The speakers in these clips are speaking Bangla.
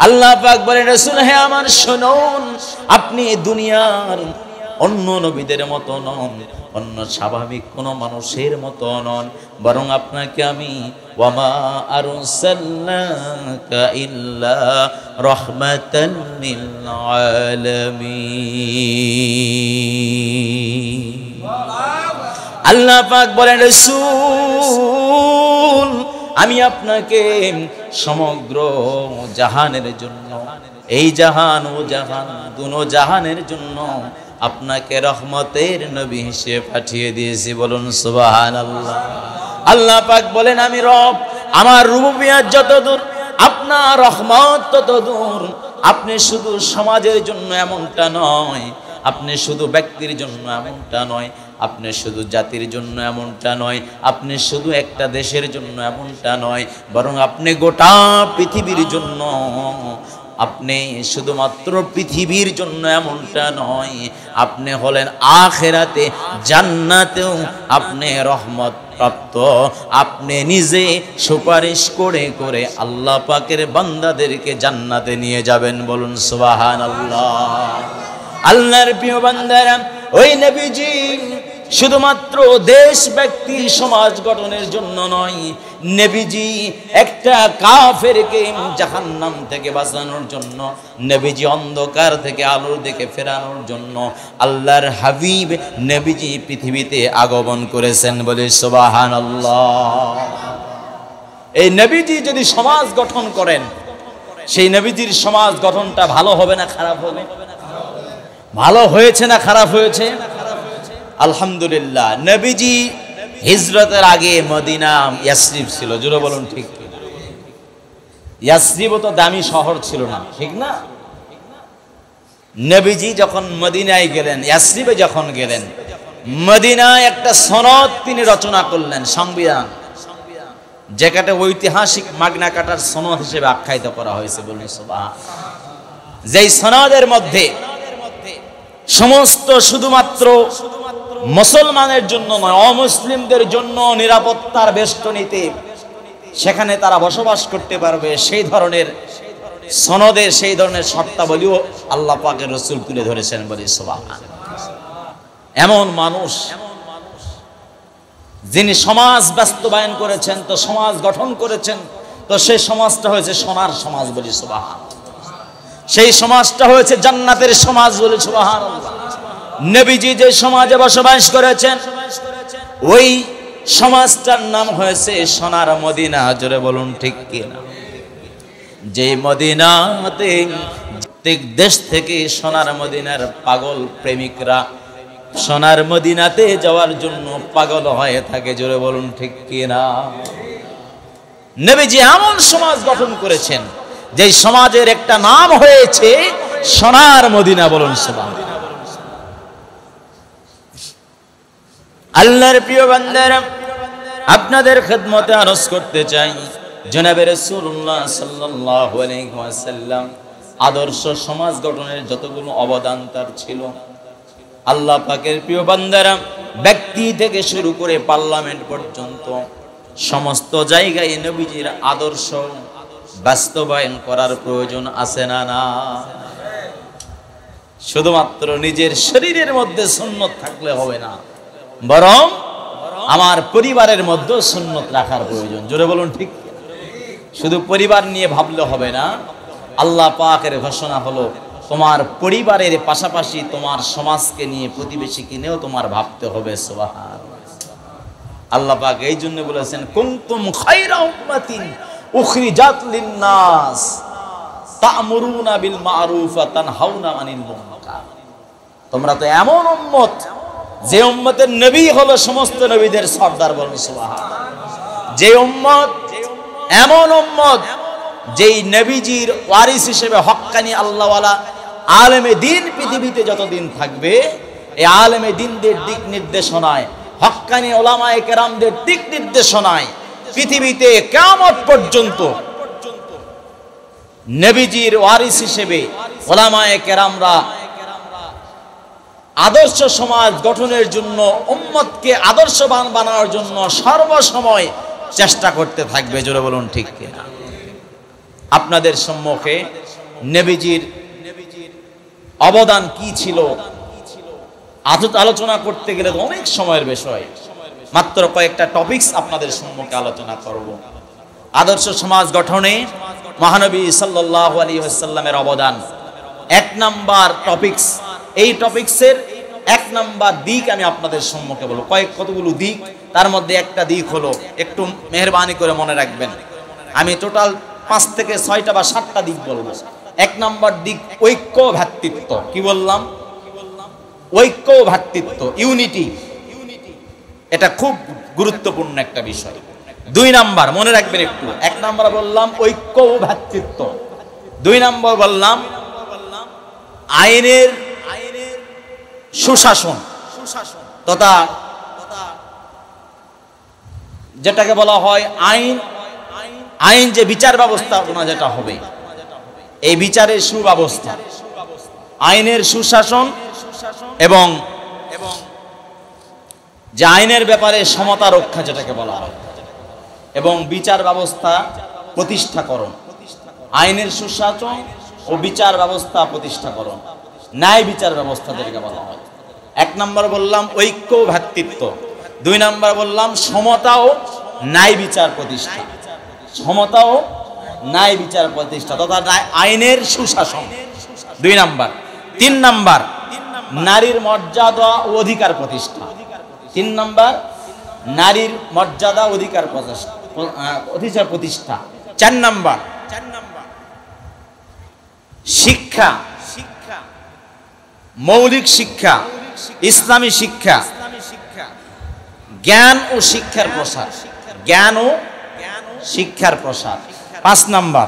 আল্লাহ পাক বলেন রাসূল হে আমার শুনুন, আপনি দুনিয়ার অন্য নবীদের মতো নন, অন্য স্বাভাবিক কোন মানুষের মতো নন, বরং আপনাকে আমি ওয়ামা আরসালনাকা ইল্লা রাহমাতাল লিল আলামিন। আল্লাহ পাক বলেন রাসূল আমি আপনাকে সমগ্র জাহানের জন্য, এই জাহান ও জাহান দুনো জাহানের জন্য আপনাকে রহমতের নবী হিসেবে পাঠিয়ে দিয়েছি। বলুন সুবহানাল্লাহ। আল্লাহ পাক বলেন আমি রব, আমার রুবুবিয়ত যতদূর আপনার রহমত ততদূর। আপনি শুধু সমাজের জন্য এমনটা নয়, আপনি শুধু ব্যক্তির জন্য এমনটা নয়, আপনি শুধু জাতির জন্য এমনটা নয়, আপনি শুধু একটা দেশের জন্য এমনটা নয়, বরং আপনি গোটা পৃথিবীর জন্য। আপনি শুধুমাত্র পৃথিবীর জন্য এমনটা নয়, আপনি হলেন আখিরাতে জান্নাতেও আপনি রহমত প্রাপ্ত। আপনি নিজে সুপারিশ করে করে আল্লাহ পাকের বান্দাদেরকে জান্নাতে নিয়ে যাবেন। বলুন সুবহানাল্লাহ। আল্লাহর প্রিয় বান্দারা, ওই নবীজি শুধুমাত্র দেশ ব্যক্তি সমাজ গঠনের জন্য নয়, নবীজি একটা কাফেরকে জাহান্নাম থেকে বাঁচানোর জন্য, নবীজি অন্ধকার থেকে আলোর দিকে ফেরানোর জন্য আল্লাহর হাবিব নবীজি পৃথিবীতে আগমন করেছেন। বলে সুবহানাল্লাহ। এই নবীজি যদি সমাজ গঠন করেন, সেই নবীজির সমাজ গঠনটা ভালো হবে না খারাপ হবে? ভালো হয়েছে না খারাপ হয়েছে? আলহামদুলিল্লাহ। নবীজি হিজরতের আগে মদিনা ইয়াসরিব ছিল, জোরে বলুন ঠিক কি? ইয়াসরিব তো দামি শহর ছিল না, ঠিক না? নবীজি যখন মদিনায় গেলেন, ইয়াসরিবে যখন গেলেন, মদিনায় একটা সনদ তিনি রচনা করলেন, সংবিধান, যেটাকে ঐতিহাসিক মাগনা কাটার সনদ হিসেবে আখ্যায়িত করা হয়েছে। বলুন সুবহানাল্লাহ। যেই সনদের মধ্যে সমস্ত শুধুমাত্র মুসলমানের জন্য নয়, অমুসলিমদের জন্য নিরাপত্তার বেষ্টনীতে সেখানে তারা বসবাস করতে পারবে, সেই ধরনের সনদে সেই ধরনের শর্তাবলীও আল্লাহ পাকের রাসূল তুলে ধরেছেন। বলি সুবহানাল্লাহ। এমন মানুষ যিনি সমাজ বাস্তবায়ন করেছেন, তো সমাজ গঠন করেছেন, তো সেই সমাজটা হয়েছে সোনার সমাজ। বলি সুবহানাল্লাহ। সেই সমাজটা হয়েছে জান্নাতের সমাজ। বলি সুবহানাল্লাহ। নবীজি যে সমাজে বসবাস করেছেন, ওই সমাজটার নাম হয়েছে সোনার মদিনা। জোরে বলুন ঠিক কিনা? যে মদিনাতে প্রত্যেক দেশ থেকে সোনার মদিনার পাগল প্রেমিকরা সোনার মদিনাতে যাওয়ার জন্য পাগল হয়ে থাকে। জোরে বলুন ঠিক কিনা? নবীজি এমন সমাজ গঠন করেছেন যে সমাজের একটা নাম হয়েছে সোনার মদিনা। বলুন সুবহানাল্লাহ। আল্লাহর প্রিয় বান্দারা, আপনাদের খেদমতে আরজ করতে চাই, জনাবে রাসূলুল্লাহ সাল্লাল্লাহু আলাইহি ওয়াসাল্লাম আদর্শ সমাজ গঠনের যতগুলো অবদান তার ছিল, আল্লাহ পাকের প্রিয় বান্দারা, ব্যক্তি থেকে শুরু করে পার্লামেন্ট পর্যন্ত সমস্ত জায়গায় নবীজির আদর্শ বাস্তবায়ন করার প্রয়োজন আছে না? না। শুধুমাত্র নিজের শরীরের মধ্যে সুন্নত থাকলে হবে না, বরং আমার পরিবারের মধ্যে সুন্নত রাখার প্রয়োজন। জোরে বলুন ঠিক? শুধু পরিবার নিয়ে ভাবলে হবে না। আল্লাহ পাকের ঘোষণা হলো, তোমার পরিবারের পাশাপাশি তোমার সমাজকে নিয়ে, প্রতিবেশীকে নিয়েও তোমার ভাবতে হবে। সুবহানাল্লাহ। আল্লাহ পাক এই জন্য বলেছেন, কুনতুম খায়রা উম্মাতিন উখরিজাত লিন-নাস তা'মুরুনা বিল মা'রুফ ওয়া তানহাউনা আনিল মুনকার। তোমরা তো এমন উম্মত, যে উম্মতের নবী হলো সমস্ত নবীদের সর্দার। বলুন সুবহানাল্লাহ। যে উম্মত, এমন উম্মত যেই নবীজির ওয়ারিস হিসেবে হক্কানি আল্লাহওয়ালা আলেমে দ্বীন পৃথিবীতে যতদিন থাকবে, এই আলেমে দ্বীনদের দিক নির্দেশনায়, হক্কানি উলামায়ে কেরামদের দিক নির্দেশনায় পৃথিবীতে কিয়ামত পর্যন্ত নবীজির ওয়ারিস হিসেবে উলামায়ে কেরামরা আদর্শ সমাজ গঠনের জন্য, উম্মতকে আদর্শবান বানানোর জন্য সর্বসময় চেষ্টা করতে থাকবে। জোরে বলুন ঠিক কিনা? আপনাদের সম্মুখে নবীজির অবদান কি ছিল আলোচনা করতে গেলে অনেক সময়ের বিষয়। মাত্র কয়েকটা টপিকস আপনাদের সম্মুখে আলোচনা করব। আদর্শ সমাজ গঠনে মহানবী সাল্লাল্লাহু আলাইহি ওয়াসাল্লামের অবদান, এক নাম্বার টপিকস। এই টপিকসের এক নাম্বার দিক আমি আপনাদের সম্মুখে বলবো। কতগুলো দিক, তার মধ্যে একটা দিক হলো, একটু মেহেরবানি করে মনে রাখবেন, আমি টোটাল 5 থেকে 6টা বা 7টা দিক বলবো। এক নাম্বার দিক ঐক্য ভ্রাতৃত্ব। কি বললাম? ঐক্য ভ্রাতৃত্ব, ইউনিটি। এটা খুব গুরুত্বপূর্ণ একটা বিষয়। 2 নাম্বার মনে রাখবেন একটু। 1 নাম্বার বললাম ঐক্য ও ভ্রাতৃত্ব, 2 নাম্বার বললাম আইনের সুশাসন তথা যেটাকে বলা হয় আইন যে বিচার ব্যবস্থাপনা যেটা হবে, এই বিচারের সুব্যবস্থা, আইনের সুশাসন এবং যে আইনের ব্যাপারে সমতা রক্ষা যেটাকে বলা হয়, এবং বিচার ব্যবস্থা প্রতিষ্ঠাকরণ, আইনের সুশাসন ও বিচার ব্যবস্থা প্রতিষ্ঠাকরণ, ন্যায় বিচার ব্যবস্থা যেটাকে বলা হয়। 1 নম্বর বললাম ঐক্য ভ্রাতৃত্ব, 2 নম্বর বললাম সমতা ও ন্যায় বিচার প্রতিষ্ঠা, সমতা ও ন্যায় বিচার প্রতিষ্ঠা তথা আইনের সুশাসন 2 নম্বর। 3 নম্বর নারীর মর্যাদা ও অধিকার প্রতিষ্ঠা, 3 নম্বর নারীর মর্যাদা অধিকার প্রতিষ্ঠা। 4 নম্বর শিক্ষা, মৌলিক শিক্ষা, ইসলামী শিক্ষা, জ্ঞান ও শিক্ষার প্রসার, জ্ঞান ও শিক্ষার প্রসার। 5 নম্বর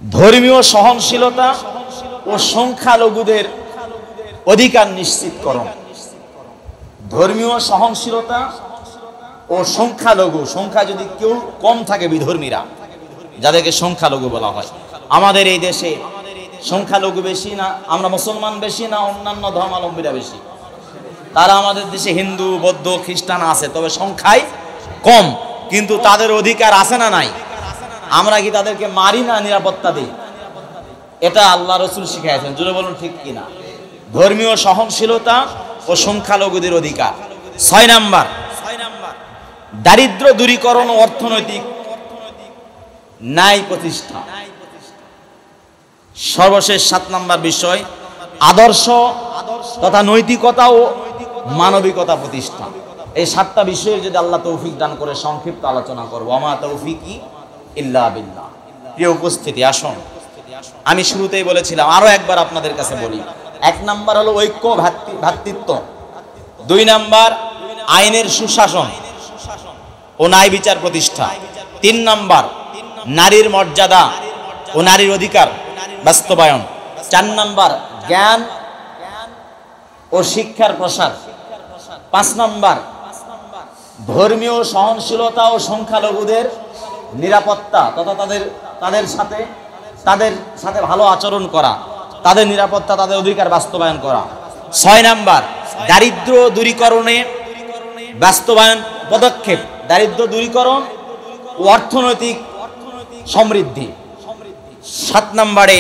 ধর্মীয় সহনশীলতা ও সংখ্যালঘুদের অধিকার নিশ্চিতকরণ, ধর্মীয় সহনশীলতা ও সংখ্যালঘু, সংখ্যা যদি কেউ কম থাকে বিধর্মীরা, যাদেরকে সংখ্যালঘু বলা হয়। আমাদের এই দেশে সংখ্যালঘু বেশি না আমরা মুসলমান বেশি না অন্যান্য ধর্মাবলম্বীরা বেশি? তারা আমাদের দেশে হিন্দু, বৌদ্ধ, খ্রিস্টান আছে, তবে সংখ্যায় কম, কিন্তু তাদের অধিকার আছে না নাই? আমরা কি তাদেরকে মারি না নিরাপত্তা দিই? এটা আল্লাহ রসুল শিখাইছেন, জোরে বলুন ঠিক কিনা? ধর্মীয় সহনশীলতা ও সংখ্যালঘুদের অধিকার। 6 নাম্বার দারিদ্র দূরীকরণ ও অর্থনৈতিক ন্যায় প্রতিষ্ঠা। সর্বশেষ 7 নাম্বার বিষয় আদর্শ তথা নৈতিকতা ও মানবিকতা প্রতিষ্ঠা। এই 7টা বিষয়ের যদি আল্লাহ তৌফিক দান করে সংক্ষিপ্ত আলোচনা করবো। আমা তৌফিকি ইল্লা বিল্লাহ। প্রিয় উপস্থিতি, আসুন আমি শুরুতেই বলেছিলাম, আরো একবার আপনাদের কাছে বলি। 1 নাম্বার হলো ঐক্য ভ্রাতৃত্ব, 2 নাম্বার আইনের সুশাসন ও ন্যায় বিচার প্রতিষ্ঠা, 3 নাম্বার নারীর মর্যাদা ও নারীর অধিকার বাস্তবায়ন, 4 নাম্বার জ্ঞান ও শিক্ষার প্রসার, 5 নাম্বার ধর্মীয় সহনশীলতা ও সংখ্যালঘুদের নিরাপত্তা তথা তাদের সাথে ভালো আচরণ করা, তাদের নিরাপত্তা, তাদের অধিকার বাস্তবায়ন করা। 6 নাম্বার দারিদ্র দূরীকরণে বাস্তবায়ন পদক্ষেপ, দারিদ্র দূরীকরণ ও অর্থনৈতিক সমৃদ্ধি। 7 নম্বরে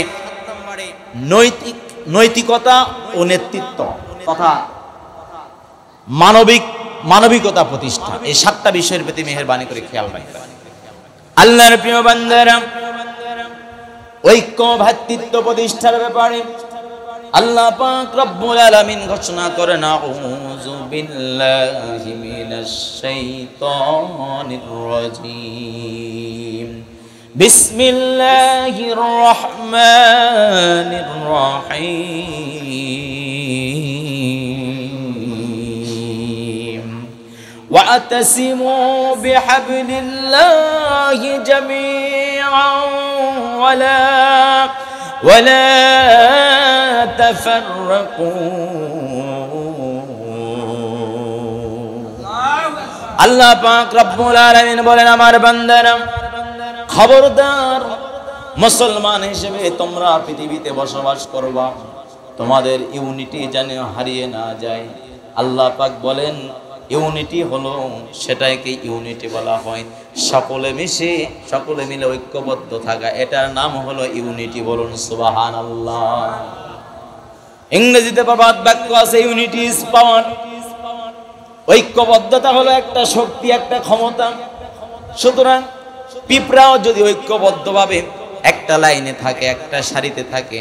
নৈতিকতা ও নেতৃত্ব তথা মানবিকতা প্রতিষ্ঠা। এই 7টা বিষয়ের প্রতি মেহেরবানি করে খেয়াল রাখবেন। আল্লাহর প্রিয় বান্দারা, ঐক্য ভ্রাতৃত্ব প্রতিষ্ঠার ব্যাপারে আল্লাহ পাক রব্বুল আলামিন ঘোষণা করেন, আউযু বিল্লাহি মিনাশ শাইতানির রাজীম, বিসমিল্লাহির রহমানির রহিম, ওয়াতাসিমু বিহাবলিল্লাহি জামিআন ওয়ালা তাফাররাকু। আল্লাহ পাক রব্বুল আলামিন বলেন, আমার বান্দারা খবরদার, মুসলমান হিসেবে তোমরা পৃথিবীতে বসবাস করবা, তোমাদের ইউনিটি যেন হারিয়ে না যায়। আল্লাহ পাক বলেন, ইউনিটি হলো, সেটাকে ইউনিটি বলা হয়। সকলে মিলে ঐক্যবদ্ধ থাকা, এটার নাম হলো ইউনিটি। বলুন সুবহানাল্লাহ। ইংরেজিতে প্রবাদ বাক্য আছে, ইউনিটি ইজ পাওয়ার। ঐক্যবদ্ধতা হলো একটা শক্তি, একটা ক্ষমতা। সুতরাং পিঁপড়াও যদি ঐক্যবদ্ধভাবে একটা লাইনে থাকে, একটা সারিতে থাকে,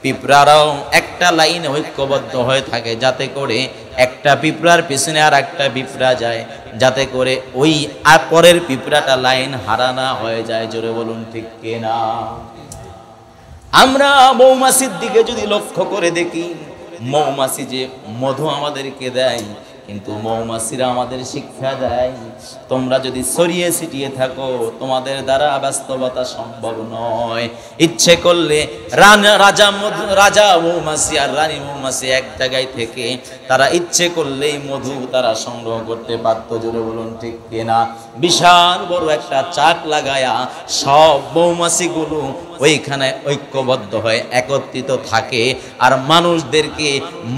পিঁপড়ারাও একটা লাইনে ঐক্যবদ্ধ হয়ে থাকে, যাতে করে একটা পিঁপড়ার পিছনে আর একটা পিঁপড়া যায়, যাতে করে ওই আর পরের পিঁপড়াটা লাইন হারানা হয়ে যায়। জোরে বলুন ঠিক কিনা? আমরা মৌমাছির দিকে যদি লক্ষ্য করে দেখি, মৌমাছি যে মধু আমাদেরকে দেয়, কিন্তু মৌমাছিরা আমাদের শিক্ষা দেয়, তোমরা যদি ছড়িয়ে ছিটিয়ে থাকো, তোমাদের দ্বারা বাস্তবতা সম্ভব নয়। ইচ্ছে করলে রাজা মৌমাছি আর রানী মৌমাছি এক জায়গায় থেকে তারা ইচ্ছে করলেই মধু তারা সংগ্রহ করতে পারত। জোরে বলুন ঠিক কিনা? বিশাল বড় একটা চাক লাগায়া সব মৌমাছিগুলো ওইখানে ঐক্যবদ্ধ হয়ে একত্রিত থাকে আর মানুষদেরকে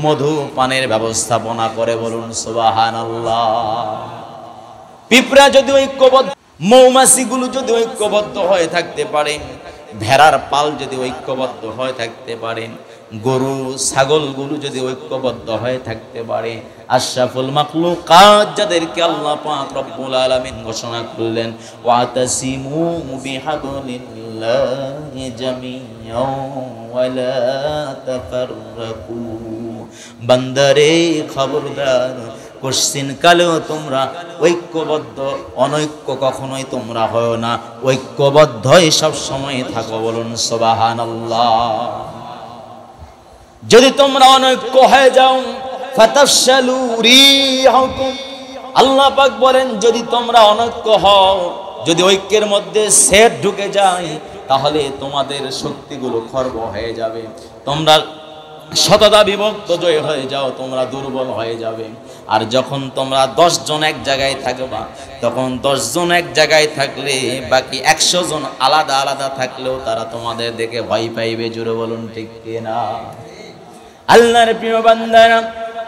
মধু পানের ব্যবস্থাপনা করে। বলুন সুবহানাল্লাহ। পিঁপড়া যদি ঐক্যবদ্ধ, মৌমাছিগুলো যদি ঐক্যবদ্ধ হয়ে থাকতে পারে, ভেড়ার পাল যদি ঐক্যবদ্ধ হয়ে থাকতে পারে, গরু ছাগলগুলো যদি ঐক্যবদ্ধ হয়ে থাকতে পারে, আশরাফুল মাখলুকাত যাদেরকে আল্লাহ পাক রব্বুল আলামিন ঘোষণা করলেন, ওয়াতাসিমু বিহাবলিল্লাহি জামিআন ওয়া লা তাফাররাকু। বান্দারে খবরদার, কোশ্চিন কালেও তোমরা ঐক্যবদ্ধ, অনৈক্য কখনোই তোমরা হয় না, ঐক্যবদ্ধই সব সময় থাকো। বলুন সুবহানাল্লাহ। যদি তোমরা অনৈক্য হয়ে যাও, ফাতাফশালু রিহুকুম, আল্লাহ পাক বলেন যদি তোমরা অনৈক্য হও, যদি ঐক্যের মধ্যে সেট ঢুকে যায়, তাহলে তোমাদের শক্তিগুলো খর্ব হয়ে যাবে, তোমরা শততা বিভক্ত জয় হয়ে যাও, তোমরা দুর্বল হয়ে যাবে। আর যখন তোমরা 10 জন এক জায়গায় থাকবা, তখন 10 জন এক জায়গায় থাকলে বাকি 100 জন আলাদা আলাদা থাকলেও তারা তোমাদের দেখে ভয় পাইবে। জোরে বলুন ঠিক কিনা? আল্লাহর প্রিয় বান্দারা,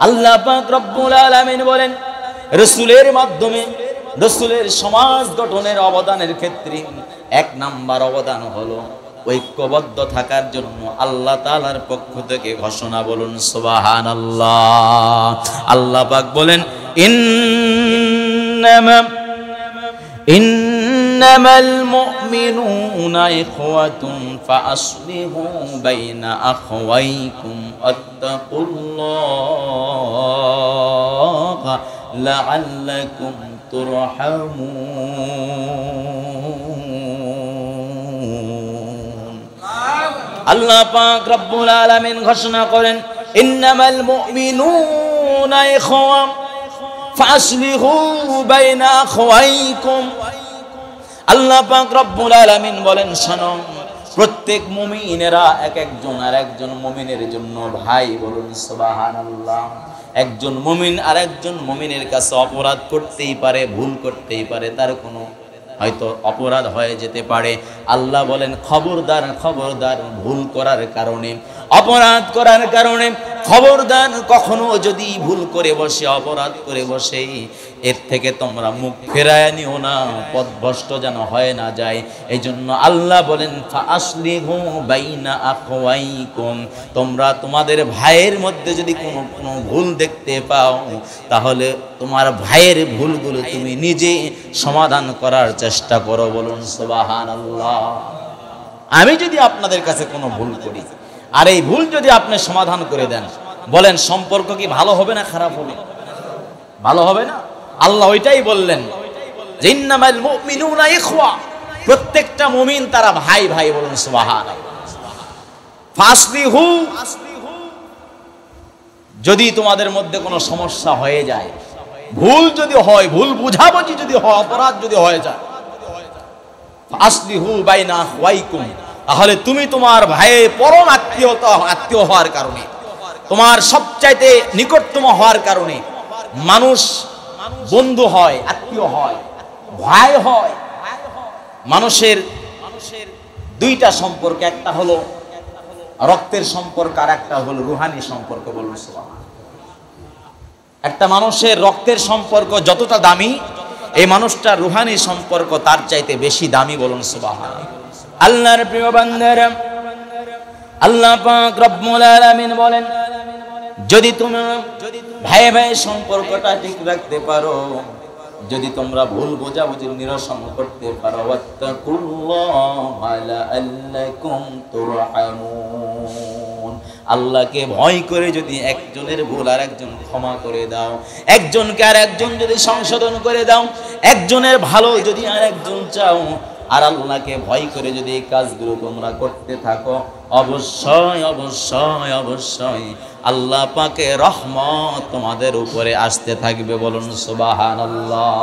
আল্লাহ পাক রব্বুল আলামিন বলেন, রাসূলের মাধ্যমে, রাসূলের সমাজ গঠনের অবদানের ক্ষেত্রে 1 নাম্বার অবদান হলো ঐক্যবদ্ধ থাকার জন্য আল্লাহ তাআলার পক্ষ থেকে ঘোষণা। বলুন সুবহানাল্লাহ। আল্লাহ পাক বলেন, ইন্নামাল মুমিনুনা ইখওয়াতুন ফাআসলিহু বাইনা আখওয়াইকুম আত্তাকুল্লাহ লাআল্লাকুম তুরহামুন। আল্লাহ পাক রব্বুল আলামিন ঘোষণা করেন, ইন্নামাল মুমিনুনা ইখওয়া ফাসলিহু বাইনা আখওয়াইকুম। আল্লাহ পাক রব্বুল আলামিন বলেন, শোনো, প্রত্যেক মুমিনেরা এক একজন আর একজন মুমিনের জন্য ভাই। বলুন সুবহানাল্লাহ। একজন মুমিন আর একজন মুমিনের কাছে অপরাধ করতেই পারে, ভুল করতেই পারে, তার কোনো হয়তো অপরাধ হয়ে যেতে পারে। আল্লাহ বলেন, খবরদার খবরদার, ভুল করার কারণে, অপরাধ করার কারণে খবরদার, কখনো যদি ভুল করে বসে, অপরাধ করে বসে, এর থেকে তোমরা মুখ ফেরায় নিও না, পথভ্রষ্ট যেন হয়ে না যায়। এই জন্য আল্লাহ বলেন, ফাআসলিহু বাইনা আখওয়াইকুম, তোমরা তোমাদের ভাইয়ের মধ্যে যদি কোনো ভুল দেখতে পাও, তাহলে তোমার ভাইয়ের ভুলগুলো তুমি নিজে সমাধান করার চেষ্টা করো। বলুন সুবহানাল্লাহ। আমি যদি আপনাদের কাছে কোনো ভুল করি, আর এই ভুল যদি আপনি সমাধান করে দেন, বলেন সম্পর্ক কি ভালো হবে না খারাপ হবে? ভালো হবে না? আল্লাহ ওইটাই বললেন, ইন্নামাল মুমিনুনা ইখওয়া, প্রত্যেকটা মুমিন তারা ভাই ভাই। বলুন সুবহানাল্লাহ। ফাসলিহু, যদি তোমাদের মধ্যে কোনো সমস্যা হয়ে যায়, ভুল যদি হয়, ভুল বুঝাবুঝি যদি হয়, অপরাধ যদি হয়ে যায়, ফাসলিহু বাইনা আখওয়াইকুম, তাহলে তুমি তোমার ভাইয়ের পরম আত্মীয় হওয়ার কারণে, তোমার সবচাইতে নিকটতম হওয়ার কারণে, মানুষ বন্ধু হয়, আত্মীয় হয়, ভাই হয়। মানুষের দুইটা সম্পর্ক, একটা হলো রক্তের সম্পর্ক আর একটা হলো রুহানি সম্পর্ক। বলুন সুবহানাল্লাহ। একটা মানুষের রক্তের সম্পর্ক যতটা দামি, এই মানুষটার রুহানি সম্পর্ক তার চাইতে বেশি দামি। বলুন সুবহানাল্লাহ। আল্লাহর প্রিয় বান্দারা, আল্লাহ পাক রব্বুল আলামিন বলেন, যদি তোমরা ভাই ভাই সম্পর্কটা ঠিক রাখতে পারো, যদি তোমরা ভুল বোঝাবুঝির নিরসন করতে পারো, ওয়াত্তাকুল্লাহা লাআল্লাকুম তুরহামুন, আল্লাহকে ভয় করে যদি একজনের ভুল আর একজন ক্ষমা করে দাও, একজনকে আর একজন যদি সংশোধন করে দাও, একজনের ভালো যদি আর একজন চাও, আর আল্লাহকে ভয় করে যদি এই কাজগুলো তোমরা করতে থাকো, অবশ্যই অবশ্যই অবশ্যই আল্লাহ পাকের রহমত তোমাদের উপরে আসতে থাকবে। বলুন সুবহানাল্লাহ।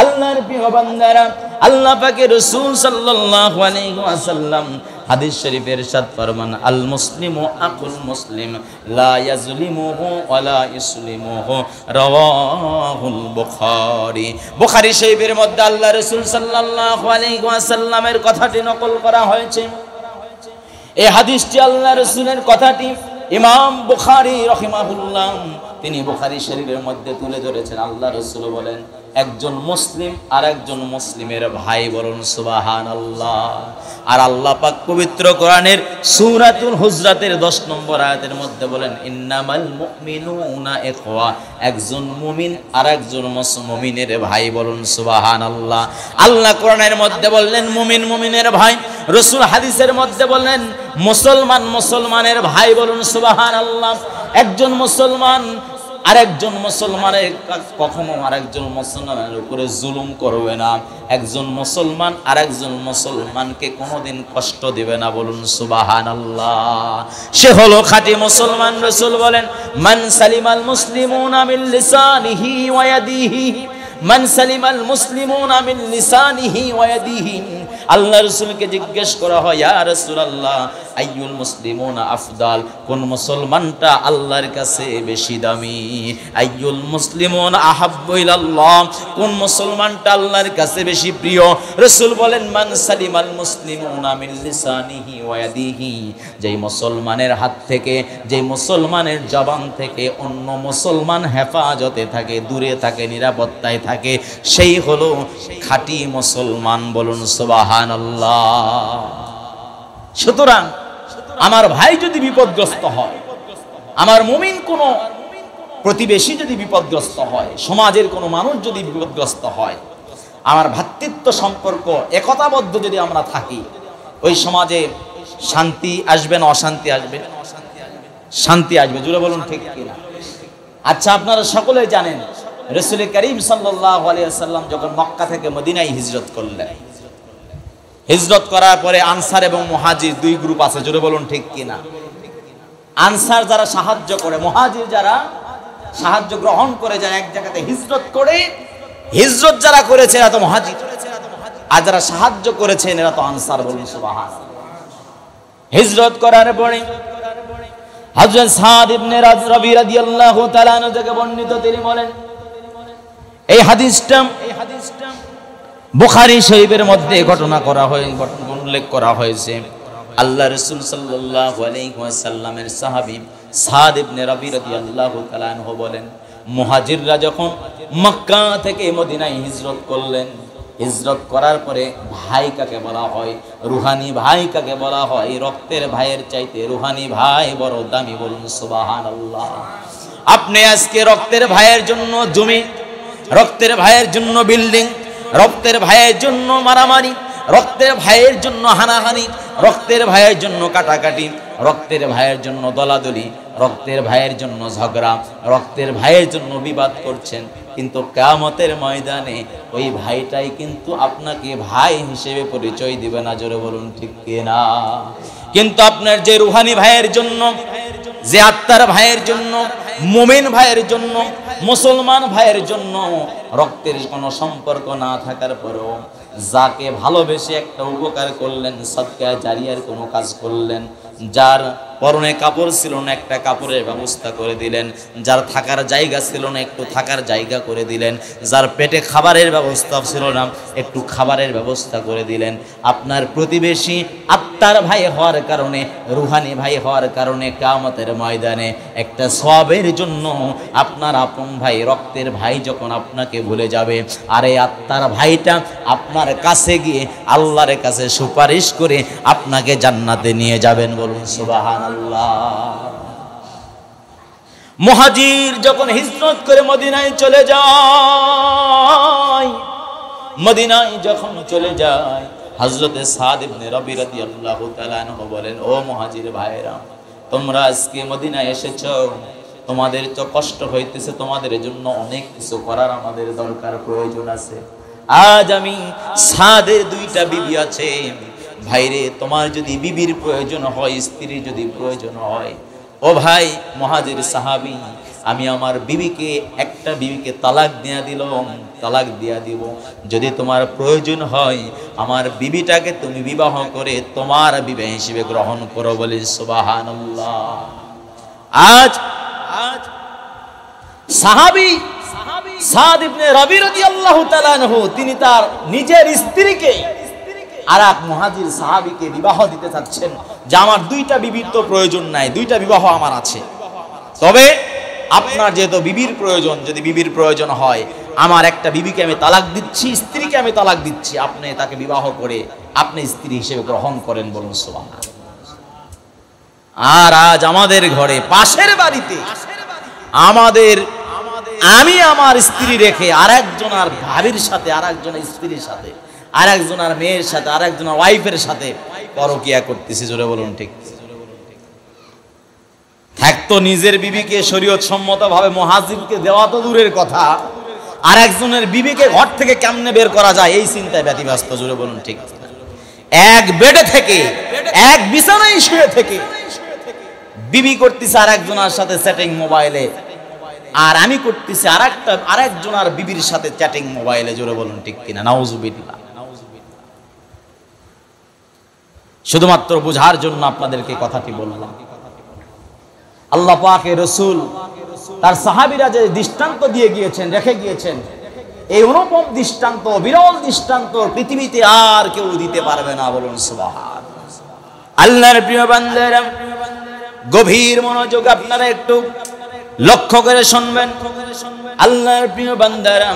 আল্লাহর প্রিয় বান্দারা, আল্লাহ পাকের রাসূল সাল্লাল্লাহু আলাইহি ওয়াসাল্লাম হাদিস শরীফের ইরশাদ ফরমান, আল মুসলিমু আকুল মুসলিম লা ইয়াজলিমুহু ওয়া লা ইসলিমুহু, রাওয়াহুল বুখারী। বুখারী শরীফের মধ্যে আল্লাহ রাসূল সাল্লাল্লাহু আলাইহি ওয়াসাল্লামের কথাটি নকল করা হয়েছে। এই হাদিসটি আল্লাহ রাসূলের কথাটি ইমাম বুখারী রাহিমাহুল্লাহ তিনি বুখারী শরীফের মধ্যে তুলে ধরেছেন। আল্লাহ রাসূল বলেন, একজন মুসলিম আর একজন মুসলিমের ভাই। বলুন সুবহানাল্লাহ। আর আল্লাহ পাক পবিত্র কোরআনের সূরাতুল হুজরাতের 10 নম্বর আয়াতের মধ্যে বলেন, ইন্নামাল মুমিনুনা ইখওয়া, একজন মুমিন আর একজন মুমিনের ভাই। বলুন সুবহানাল্লাহ। আল্লাহ কোরআনের মধ্যে বললেন মুমিন মুমিনের ভাই, রাসূল হাদিসের মধ্যে বললেন মুসলমান মুসলমানের ভাই। বলুন সুবহানাল্লাহ। একজন মুসলমান আরেকজন মুসলমানের কখনো আরেকজন মুসলমানের উপরে জুলুম করবে না, একজন মুসলমান আরেকজন মুসলমানকে কোনোদিন কষ্ট দিবে না। বলুন সুবহানাল্লাহ। সে হলো খাঁটি মুসলমান। রাসূল বলেন, মান সালিমাল মুসলিমুনা মিন লিসানিহি ওয়া ইয়াদিহি, মান সালিমাল মুসলিমুনা মিন লিসানিহি ওয়া ইয়াদিহি। আল্লাহ রাসূলকে জিজ্ঞেস করা হয়, ইয়া রাসূলুল্লাহ আইয়ুল মুসলিমুনা আফদাল, কোন মুসলমানটা আল্লাহর কাছে বেশি দামি? আইয়ুল মুসলিমুনা আহাব্বু ইলাল্লাহ, কোন মুসলমানটা আল্লাহর কাছে বেশি প্রিয়? রাসূল বলেন, মান সালিমাল মুসলিমুনা মিন লিসানিহি ওয়া ইয়াদিহি, যেই মুসলমানের হাত থেকে, যেই মুসলমানের জবান থেকে অন্য মুসলমান হেফাজতে থাকে, দূরে থাকে, নিরাপত্তায় থাকে, সেই হলো খাঁটি মুসলমান। বলুন সুবহানাল্লাহ। সুতরাং আমার ভাই যদি বিপদগ্রস্ত হয়, আমার মুমিন কোনো প্রতিবেশী যদি বিপদগ্রস্ত হয়, সমাজের কোনো মানুষ যদি বিপদগ্রস্ত হয়, আমার ভ্রাতৃত্ব সম্পর্ক একতাবদ্ধ যদি আমরা থাকি, ওই সমাজে শান্তি আসবে না অশান্তি আসবে? শান্তি আসবে। জুড়ে বলুন ঠিক কিনা? আচ্ছা, আপনারা সকলে জানেন রাসূল করিম সাল্লাল্লাহু আলাইহি ওয়াসাল্লাম যখন মক্কা থেকে মদিনায় হিজরত করলেন, হিজরত করার পরে আনসার এবং মুহাজির দুই গ্রুপ আছে। জোরে বলুন ঠিক কিনা? আনসার যারা সাহায্য করে, মুহাজির যারা সাহায্য গ্রহণ করে, যারা এক জায়গাতে হিজরত করে, হিজরত যারা করেছে এরা তো মুহাজির, আর যারা সাহায্য করেছেন এরা তো আনসার। বলুন সুবহানাল্লাহ। হিজরত করার পরে হযরত সাদ ইবনে রাবি রাদিয়াল্লাহু তাআলা আনহু থেকে বর্ণিত, তিনি বলেন, এই হাদিসটা বুখারী শরীফের মধ্যে ঘটনা উল্লেখ করা হয়েছে। আল্লাহ রাসূল সাল্লাল্লাহু আলাইহি ওয়াসাল্লামের সাহাবী সাদ ইবনে রাবি রাদিয়াল্লাহু তাআলা আনহু বলেন, মুহাজিররা যখন মক্কা থেকে মদিনায় হিজরত করলেন, হিজরত করার পরে ভাই কাকে বলা হয়? রুহানি ভাই কাকে বলা হয়? রক্তের ভাইয়ের চাইতে রুহানি ভাই বড় দামি। বলুন সুবহানাল্লাহ। আপনি আজকে রক্তের ভাইয়ের জন্য জমি, রক্তের ভাইয়ের জন্য বিল্ডিং, রক্তের ভাইয়ের জন্য মারামারি, রক্তের ভাইয়ের জন্য হানাহানি, রক্তের ভাইয়ের জন্য কাটাকাটি, রক্তের ভাইয়ের জন্য দলাদলি, রক্তের ভাইয়ের জন্য ঝগড়া, রক্তের ভাইয়ের জন্য বিবাদ করছেন, কিন্তু কিয়ামতের ময়দানে ওই ভাইটাই কিন্তু আপনাকে ভাই হিসেবে পরিচয় দিবে না। জোরে বলুন ঠিক কিনা? কিন্তু আপনার যে রুহানি ভাইয়ের জন্য, যে আত্মার ভাইয়ের জন্য, মুমিন ভাইয়ের জন্য, মুসলমান ভাইয়ের জন্য রক্তের কোনো সম্পর্ক না থাকার পরেও যাকে ভালোবেসে একটা উপকার করলেন, সদকা জারিয়ার কোনো কাজ করলেন, যার পরনে কাপড় ছিল না, একটা কাপড়ের ব্যবস্থা করে দিলেন। যার থাকার জায়গা ছিল না, একটু থাকার জায়গা করে দিলেন। যার পেটে খাবারের ব্যবস্থা ছিল না, একটু খাবারের ব্যবস্থা করে দিলেন। আপনার প্রতিবেশী আত্মার ভাই হওয়ার কারণে, রুহানি ভাই হওয়ার কারণে কিয়ামতের ময়দানে একটা সওয়াবের জন্য আপনার আপন ভাই, রক্তের ভাই যখন আপনাকে ভুলে যাবে, আর এই আত্মার ভাইটা আপনার কাছে গিয়ে আল্লাহর কাছে সুপারিশ করে আপনাকে জান্নাতে নিয়ে যাবেন। বলুন সুবহানাল্লাহ। মুহাজির যখন হিজরত করে মদিনায় চলে যায়, মদিনায় যখন চলে যায়, হযরতে সাদ ইবনে রবি রাদিয়াল্লাহু তাআলা আনহু বলেন, ও মুহাজির ভাইরা, তোমরা আজকে মদিনায় এসেছো, তোমাদের তো কষ্ট হইতেছে, তোমাদের জন্য অনেক কিছু করার আমাদের দরকার, প্রয়োজন আছে। আজ আমি সাদের দুইটা বিবি আছে, ভাইরে তোমার যদি বিবির প্রয়োজন হয়, স্ত্রীর যদি প্রয়োজন হয়, ও ভাই মুহাজির সাহাবী, আমি আমার বিবিকে, একটা বিবিকে তালাক দিয়া দিলাম, তালাক দিয়া দিব। যদি তোমার প্রয়োজন হয় আমার বিবিটাকে তুমি বিবাহ করে তোমার বিবাহ হিসেবে গ্রহণ করো। বলি সুবহানাল্লাহ। আজ সাহাবী সাদ ইবনে রবি রাদিয়াল্লাহু তাআলা আনহু তিনি তার নিজের স্ত্রীকে আর এক মুহাজির সাহাবীকে বিবাহ দিতে চাচ্ছেন, যে আমার দুইটা বিবির তো প্রয়োজন নাই, দুইটা বিবাহ আমার আছে, তবে আপনার যেহেতু বিবির প্রয়োজন, যদি বিবির প্রয়োজন হয়, আমার একটা বিবিকে আমি তালাক দিচ্ছি, স্ত্রীকে আমি তালাক দিচ্ছি, আপনি তাকে বিবাহ করে আপনি স্ত্রী হিসেবে গ্রহণ করেন। বলুন সুবহানাল্লাহ। আর আজ আমাদের ঘরে, পাশের বাড়িতে আমি আমার স্ত্রী রেখে আরেকজনের ভাবির সাথে, আরেকজনের স্ত্রীর সাথে, আরেকজনের মেয়ের সাথে, আরেকজনের ওয়াইফের সাথে পরকিয়া করতেছি। জোরে বলুন ঠিক। থাকতো নিজের বিবিকে শরীয়ত সম্মতভাবে মুহাজিরকে দেওয়া তো দূরের কথা, আরেকজনের বিবিকে ঘর থেকে কেমনে বের করা যায় এই চিন্তায় ব্যতিব্যস্ত। জোরে বলুন ঠিক। এক বেডে থেকে, এক বিছানায় শুয়ে থেকে বিবি করতেছে আরেকজনের সাথে চ্যাটিং মোবাইলে, আর আমি করতেছি আরেকজনের বিবির সাথে চ্যাটিং মোবাইলে। জোরে বলুন ঠিক কিনা? নাউজুবিল্লাহ। শুধুমাত্র বোঝার জন্য আপনাদেরকে কথাটি বললাম। আল্লাহ পাকের রাসূল তার সাহাবীরা যে দৃষ্টান্ত দিয়ে গিয়েছেন, রেখে গিয়েছেন, এই অনুপম দৃষ্টান্ত, বিরল দৃষ্টান্ত পৃথিবীতে আর কেউ দিতে পারবে না। বলুন সুবহানাল্লাহ। আল্লাহর প্রিয় বান্দারা, গভীর মনোযোগ আপনারা একটু লক্ষ্য করে শুনবেন। আল্লাহর প্রিয় বান্দারা,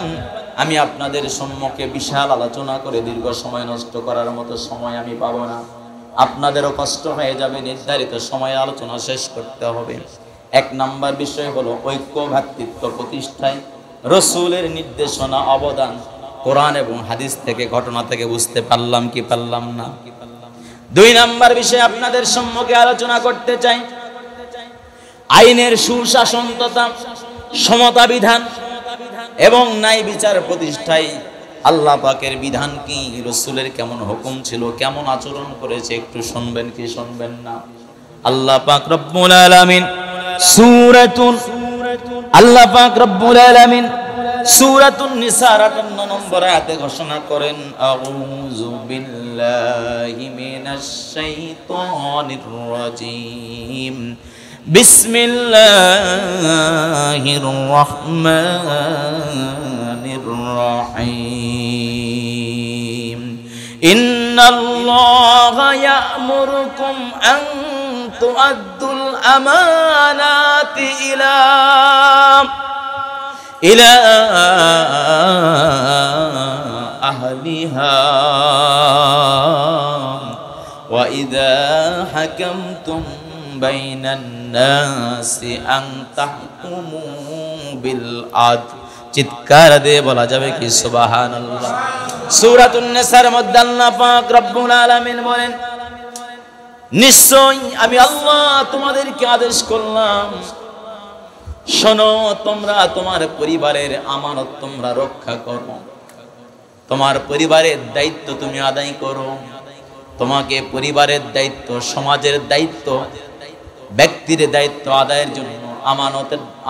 আমি আপনাদের সম্মুখে বিশাল আলোচনা করে দীর্ঘ সময় নষ্ট করার মতো সময় আমি পাবো না, আপনাদেরও কষ্ট হয়ে যাবে, নির্ধারিত সময়ে আলোচনা শেষ করতে হবে। এক নাম্বার বিষয় হলো ঐক্য ভ্রাতৃত্ব প্রতিষ্ঠায় রাসূলের নির্দেশনা, অবদান কোরআন এবং হাদিস থেকে, ঘটনা থেকে বুঝতে পারলাম কি পারলাম না। দুই নাম্বার বিষয় আপনাদের সম্মুখে আলোচনা করতে চাই, আইনের সুশাসন তথা সমতা বিধান এবং ন্যায় বিচার প্রতিষ্ঠায় আল্লাহ পাকের বিধান কি, রাসূলের কেমন হুকুম ছিল, কেমন আচরণ করেছে, একটু শুনবেন কি শুনবেন না? আল্লাহ পাক রব্বুল আলামিন সূরাতুন নিসার 58 নম্বর আয়াতে ঘোষণা করেন, আউযু বিল্লাহি মিনাশ শাইতানির রাজীম, বিসমিল্লাহির রহমানির রহিম, ইন্নাল্লাহা ইয়া'মুরুকুম আন তু'আদ্দুল আমানাতি ইলা আহলিহা ওয়া ইযা হাকামতুম বাইনান নাসি আন তাহকুমু বিল আদল। চিৎকার দিয়ে বলা যাবে কি সুবহানাল্লাহ? সূরাতুন নিসার মধ্যে আল্লাহ পাক রব্বুল আলামিন বলেন, নিশ্চয় আমি আল্লাহ তোমাদেরকে আদেশ করলাম, শোনো, তোমরা তোমার পরিবারের আমানত তোমরা রক্ষা করো, তোমার পরিবারের দায়িত্ব তুমি আদায় করো। তোমাকে পরিবারের দায়িত্ব, সমাজের দায়িত্ব, ব্যক্তির দায়িত্ব আদায়ের জন্য,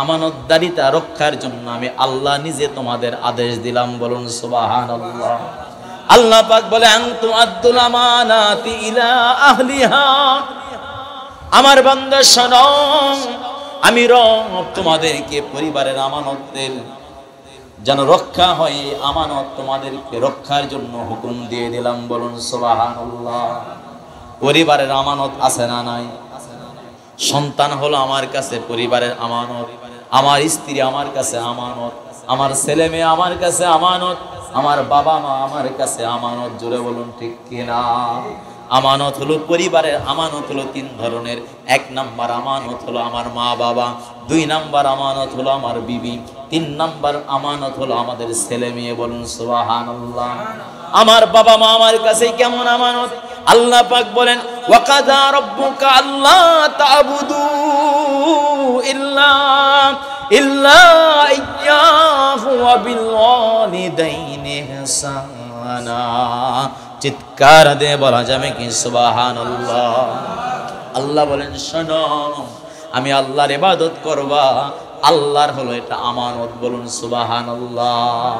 আমানতদারিতা রক্ষার জন্য আমি আল্লাহ নিজে তোমাদের আদেশ দিলাম। বলুন সুবহানাল্লাহ। আল্লাহ পাক বলে, আনতু আদ্দুল আমানাতি ইলা আহলিহা, আমার বান্দা শোনো, আমি রব তোমাদেরকে পরিবারের আমানতের যেন রক্ষা হয়, আমানত তোমাদেরকে রক্ষার জন্য হুকুম দিয়ে দিলাম। বলুন সুবহানাল্লাহ। পরিবারের আমানত আছে না নাই? সন্তান হলো আমার কাছে পরিবারের আমানত, আমার স্ত্রী আমার কাছে আমানত, আমার ছেলে মেয়ে আমার কাছে আমানত, আমার বাবা মা আমার কাছে আমানত। জোরে বলুন ঠিক কিনা? আমানত হলো পরিবারের আমানত হলো তিন ধরনের। এক নাম্বার আমানত হলো আমার মা বাবা, দুই নাম্বার আমানত হলো আমার বিবি, তিন নাম্বার আমানত হলো আমাদের ছেলে মেয়ে। বলুন সুবহানাল্লাহ। আমার বাবা মা আমার কাছে কেমন আমানত? আল্লাহ পাক বলেন, ওয়াকাদা রাব্বুকা আল্লা তা'বুদু ইল্লা ইয়্যাহু ওয়া বিল ওয়ালিদাইনি ইহসানা। চিৎকার দিয়ে বলা যাবে কি সুবহানাল্লাহ? আল্লাহ বলেন, শোনো, আমি আল্লাহর ইবাদত করবা, আল্লাহর হলো এটা আমানত। বলুন সুবহানাল্লাহ।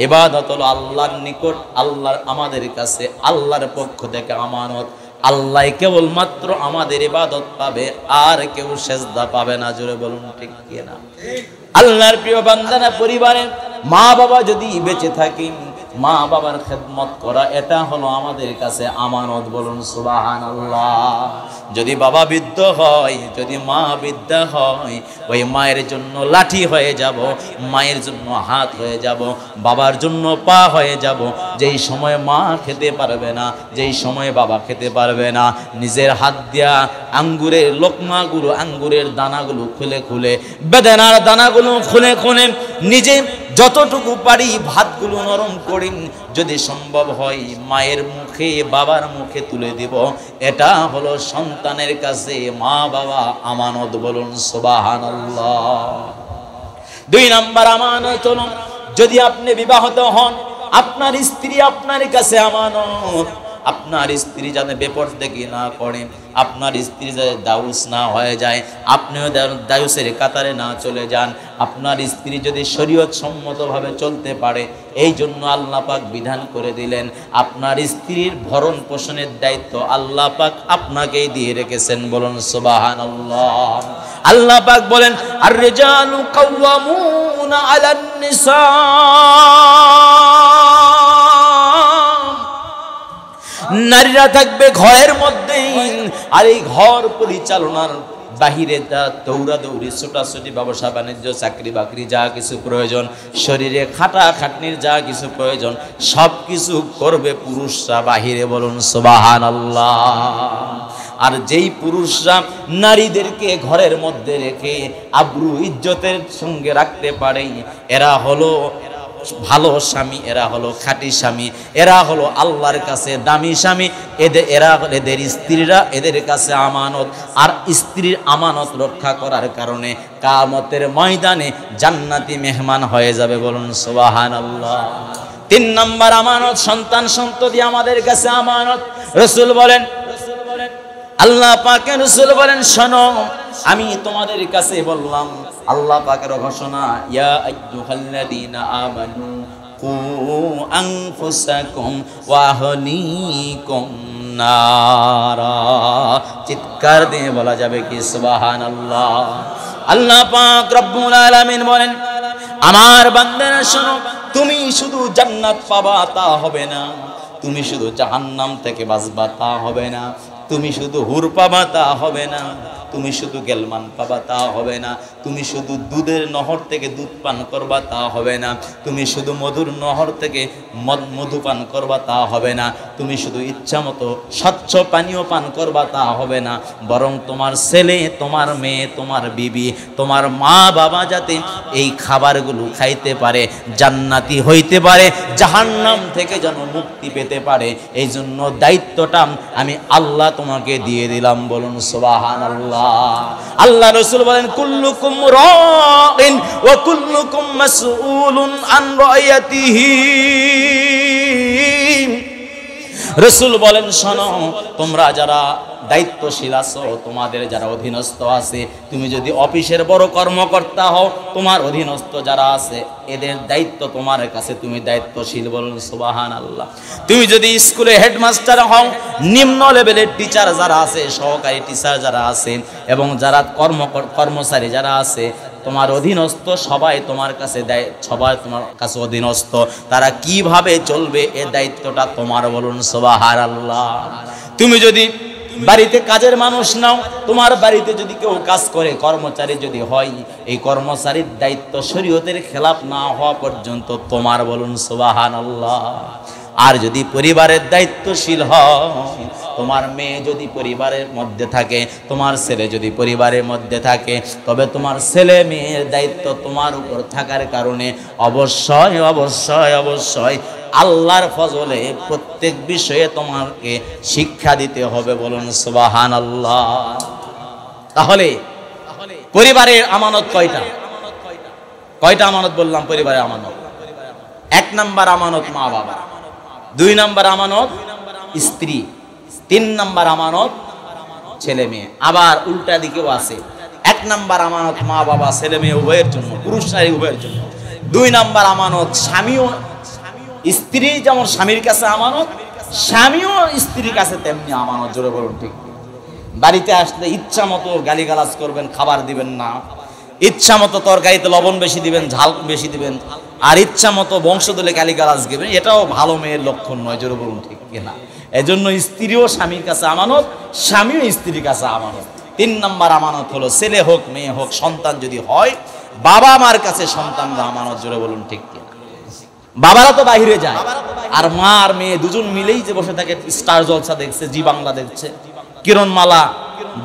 ইবাদত হলো আল্লাহর নিকট, আল্লাহর আমাদের কাছে, আল্লাহর পক্ষ থেকে আমানত। আল্লাহ কেবলমাত্র আমাদের ইবাদত পাবে, আর কেউ সেজদা পাবে না। জোরে বলুন ঠিক কি না? আল্লাহর প্রিয় বান্দারা, পরিবারে মা বাবা যদি বেঁচে থাকেন, মা বাবার খেদমত করা এটা হলো আমাদের কাছে আমানত। বলুন সুবহানাল্লাহ। যদি বাবা বৃদ্ধ হয়, যদি মা বৃদ্ধা হয়, ওই মায়ের জন্য লাঠি হয়ে যাব, মায়ের জন্য হাত হয়ে যাব, বাবার জন্য পা হয়ে যাব। যেই সময় মা খেতে পারবে না, যেই সময় বাবা খেতে পারবে না, নিজের হাত দিয়া আঙ্গুরের লোকমাগুলো, আঙ্গুরের দানাগুলো খুলে খুলে, বেদানার দানাগুলো খুলে খুলে নিজে যতটুকু পারি ভাতগুলো নরম করি, যদি সম্ভব হয় মায়ের মুখে বাবার মুখে তুলে দিব। এটা হলো সন্তানের কাছে মা বাবা আমানত। বলুন সুবহানাল্লাহ। দুই নাম্বার আমানত হলো, যদি আপনি বিবাহিত হন, আপনার স্ত্রী আপনার কাছে আমানত। আপনার স্ত্রী যাতে বেপরদেকি না করে, আপনার স্ত্রী যাতে দাউস না হয়ে যায়, আপনিও দাউসের কাতারে না চলে যান। আপনার স্ত্রী যদি শরীয়ত সম্মতভাবে চলতে পারে, এই জন্য আল্লাহ পাক বিধান করে দিলেন, আপনার স্ত্রীর ভরণ পোষণের দায়িত্ব আল্লাহ পাক আপনাকেই দিয়ে রেখেছেন। বলুন সুবহানাল্লাহ। আল্লাহ পাক বলেন, আর রিজালু কাওয়ামুনা আলান নিসা, নারীরা থাকবে ঘরের মধ্যে, আর এই ঘর পরিচালনার বাহিরে যা দৌড়াদৌড়ি, ছোটাছুটি, ব্যবসা বাণিজ্য, চাকরি বাকরি, যা কিছু প্রয়োজন, শরীরে খাটা খাটনির যা কিছু প্রয়োজন, সব কিছু করবে পুরুষরা বাহিরে। বলুন সুবহানাল্লাহ। আর যেই পুরুষরা নারীদেরকে ঘরের মধ্যে রেখে আব্রু ইজ্জতের সঙ্গে রাখতে পারে, এরা হলো ভালো স্বামী, এরা হলো খাঁটি স্বামী, এরা হলো আল্লাহর কাছে দামি স্বামী। এদের স্ত্রীরা এদের কাছে আমানত। আর স্ত্রীর আমানত রক্ষা করার কারণে কিয়ামতের ময়দানে জান্নাতি মেহমান হয়ে যাবে। বলুন সুবহানাল্লাহ। তিন নাম্বার আমানত, সন্তান সন্ততি আমাদের কাছে আমানত। রাসূল বলেন, আল্লাহ পাকের রাসূল বলেন, শোনো, আমি তোমাদের কাছে বললাম, আল্লাহ পাকের ঘোষণা, ইয়া আইয়ুহাল্লাযীনা আমানু কু আনফুসাকুম ওয়া আহলিকুম নারা। চিৎকার দিয়ে বলা যাবে কি সুবহানাল্লাহ। আল্লাহ পাক রব্বুল আলামিন বলেন, আমার বান্দারা শোনো, তুমি শুধু জান্নাত পাবা তা হবে না, তুমি শুধু জাহান্নাম থেকে বাঁচবা তা হবে না, তুমি শুধু হুর পাবা তা হবে না, তুমি শুধু গেলমান পাবা তা হবে না, তুমি শুধু দুধের নহর থেকে দুধ পান করবা তা হবে না, তুমি শুধু মধুর নহর থেকে মধু পান করবা তা হবে না, তুমি শুধু ইচ্ছা মতো স্বচ্ছ পানীয় পান করবা তা হবে না, বরং তোমার ছেলে, তোমার মেয়ে, তোমার বিবি, তোমার মা বাবা যাতে এই খাবারগুলো খাইতে পারে, জান্নাতি হইতে পারে, জাহান্নাম থেকে যেন মুক্তি পেতে পারে, এই জন্য দায়িত্বটা আমি আল্লাহ তোমাকে দিয়ে দিলাম। বলুন সুবহানাল্লাহ। আল্লাহ রাসূল বলেন, কুল্লুকুম রাইন ওয়া কুল্লুকুম মাসউলুন আন রায়াতিহি। রাসূল বলেন, শোনো, তোমরা যারা দায়িত্বশীল আছো, তোমাদের যারা অধীনস্থ আছে, তুমি যদি অফিসের বড় কর্মকর্তা হও, তোমার অধীনস্থ যারা আছে এদের দায়িত্ব তোমার কাছে, তুমি দায়িত্বশীল। বলুন সুবহানাল্লাহ। তুমি যদি স্কুলে হেডমাস্টার হও, নিম্ন লেভেলের টিচার যারা আছে, সহকারী টিচার যারা আছে, এবং যারা কর্মচারী যারা আছে তোমার অধীনস্থ, সবাই তোমার কাছে সবাই তোমার কাছে অধীনস্থ, তারা কিভাবে চলবে এ দায়িত্বটা তোমার। বলুন সুবহানাল্লাহ। তুমি যদি বাড়িতে কাজের মানুষ নাও, তোমার বাড়িতে যদি কেউ কাজ করে, কর্মচারী যদি হয়, এই কর্মচারীর দায়িত্ব শরীয়তের খেলাফ না হওয়া পর্যন্ত তোমার। বলুন সুবহানাল্লাহ। আর যদি পরিবারের দায়িত্বশীল হয়, তোমার মেয়ে যদি পরিবারের মধ্যে থাকে, তোমার ছেলে যদি পরিবারের মধ্যে থাকে, তবে তোমার ছেলে মেয়ের দায়িত্ব তোমার উপর থাকার কারণে অবশ্যই অবশ্যই অবশ্যই আল্লাহর ফজলে প্রত্যেক বিষয়ে তোমাকে শিক্ষা দিতে হবে। বলুন সুবহানাল্লাহ। তাহলে পরিবারের আমানত কয়টা? কয়টা আমানত বললাম? পরিবারের আমানত, 1 নাম্বার আমানত মা বাবা, 2 নাম্বার আমানত স্ত্রী, 3 নাম্বার আমানত ছেলে মেয়ে। আবার উল্টা দিকেও আছে, 1 নাম্বার আমানত মা বাবা ছেলে মেয়ে উভয়ের জন্য, পুরুষ নারী উভয়ের জন্য। 2 নাম্বার আমানত স্বামীও, স্ত্রী যেমন স্বামীর কাছে আমানত, স্বামীও স্ত্রীর কাছে তেমনি আমানত। জোরে বলুন ঠিক। বাড়িতে আসলে ইচ্ছা মতো গালিগালাজ করবেন, খাবার দিবেন না, ইচ্ছা মতো তরকারিতে লবণ বেশি দিবেন, ঝাল বেশি দিবেন, আর ইচ্ছা মতো বংশ দলে গালিগালাজ দিবেন, এটাও ভালো মেয়ের লক্ষণ নয়। জোরে বলুন ঠিক কিনা? এজন্য স্ত্রীও স্বামীর কাছে আমানত, স্বামীও স্ত্রীর কাছে আমানত। 3 নাম্বার আমানত হলো ছেলে হোক মেয়ে হোক, সন্তান যদি হয়, বাবা মার কাছে সন্তানরা আমানত। জোরে বলুন ঠিক কিনা? বাবারা তো বাইরে যায়, আর মা আর মেয়ে দুজন মিলেই যে বসে থাকে, স্টার জলসা দেখছে, জি বাংলা দেখছে, কিরণমালা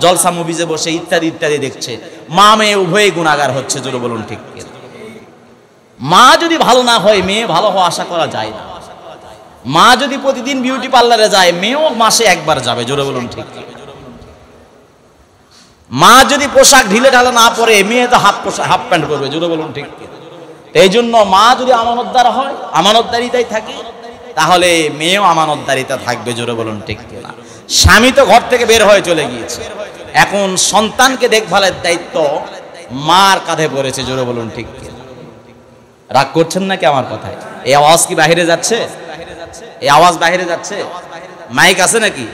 জলসা মুভিজে বসে ইত্যাদি ইত্যাদি দেখছে, মা মেয়ে উভয়ই গুনাহগার হচ্ছে। জোরে বলুন ঠিক কিনা? মা যদি ভালো না হয়, মেয়ে ভালো হওয়া আশা করা যায় না। মা যদি প্রতিদিন বিউটি পার্লারে যায়, মেয়েও মাসে একবার যাবে। জোরে বলুন ঠিক কিনা? মা যদি পোশাক ঢিলে ঢালে না পরে, মেয়ে তো হাফ প্যান্ট করবে। জোরে বলুন ঠিক কিনা? এই জন্য মা যদি আমানতদার হয়, আমানতদারিতাই থাকে, তাহলে মেয়েও আমানতদারিতা থাকবে। জোরে বলুন ঠিক কিনা? স্বামী তো ঘর থেকে বের হয়ে চলে গিয়েছে, এখন সন্তানকে দেখভালের দায়িত্ব মার কাঁধে পড়েছে। জোরে বলুন ঠিক কিনা? রাগ করছেন নাকি আমার কথায়? এই আওয়াজ কি বাইরে যাচ্ছে? এই আওয়াজ বাইরে যাচ্ছে? মাইক আছে নাকি?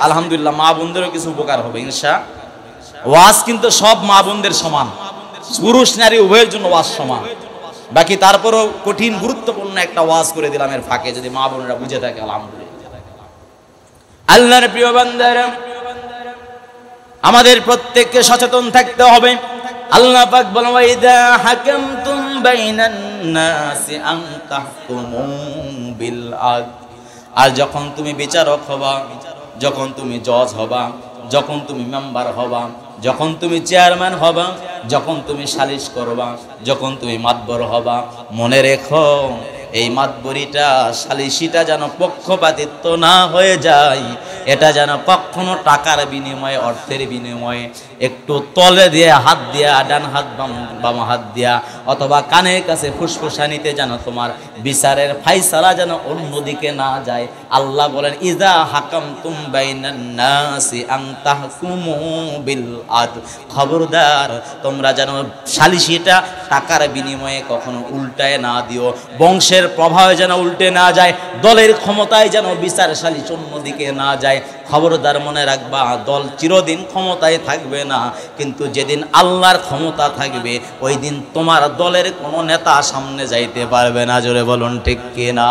আলহামদুলিল্লাহ, মা বোনদেরও কিছু উপকার হবে ইনশাআল্লাহ। ওয়াজ কিন্তু সব মা বোনদের সমান, পুরুষ নারী উভয়ের জন্য ওয়াজ সমান। বাকি তারপরও কঠিন গুরুত্বপূর্ণ একটা ওয়াজ করে দিলাম এর ফাঁকে, যদি মা বোনেরা বুঝে থাকে আলহামদুলিল্লাহ। আল্লাহর প্রিয় বান্দারা, আমাদের প্রত্যেককে সচেতন থাকতে হবে। আল্লাহ পাক বলেন, ওয়াইদা হাকামতুম বাইনান নাসি আন তাহকুমু বিল আদল। আর যখন তুমি বিচারক হবা, যখন তুমি জজ হবা, যখন তুমি মেম্বার হবা, যখন তুমি চেয়ারম্যান হবা, যখন তুমি সালিশ করবা, যখন তুমি মাতবর হবা, মনে রেখো এই মাতবরিটা সালিশিটা যেন পক্ষপাতিত্ব না হয়ে যায়। এটা যেন কখনো টাকার বিনিময়ে, অর্থের বিনিময়ে, একটু তলে দিয়ে হাত দিয়া, ডান হাত বাম হাত দিয়া, অথবা কানের কাছে ফুসফুসানিতে যেন তোমার বিচারের ফাইসালা যেন অন্যদিকে না যায়। আল্লাহ বলেন, ইযা হাকামতুম বাইনান নাসি আন তাহকুমু বিল আদল। খবরদার, তোমরা যেন সালিশিটা টাকার বিনিময়ে কখনো উল্টায় না দিও, বংশের প্রভাবে যেন উল্টে না যায়, দলের ক্ষমতায় যেন বিচার সালিশ অন্যদিকে না যায়। খবরদার, মনে রাখবা, দল চিরদিন ক্ষমতায় থাকবে না, কিন্তু যেদিন আল্লাহর ক্ষমতা থাকবে ওই দিন তোমার দলের কোনো নেতা সামনে যাইতে পারবে না। জোরে বলুন ঠিক কিনা?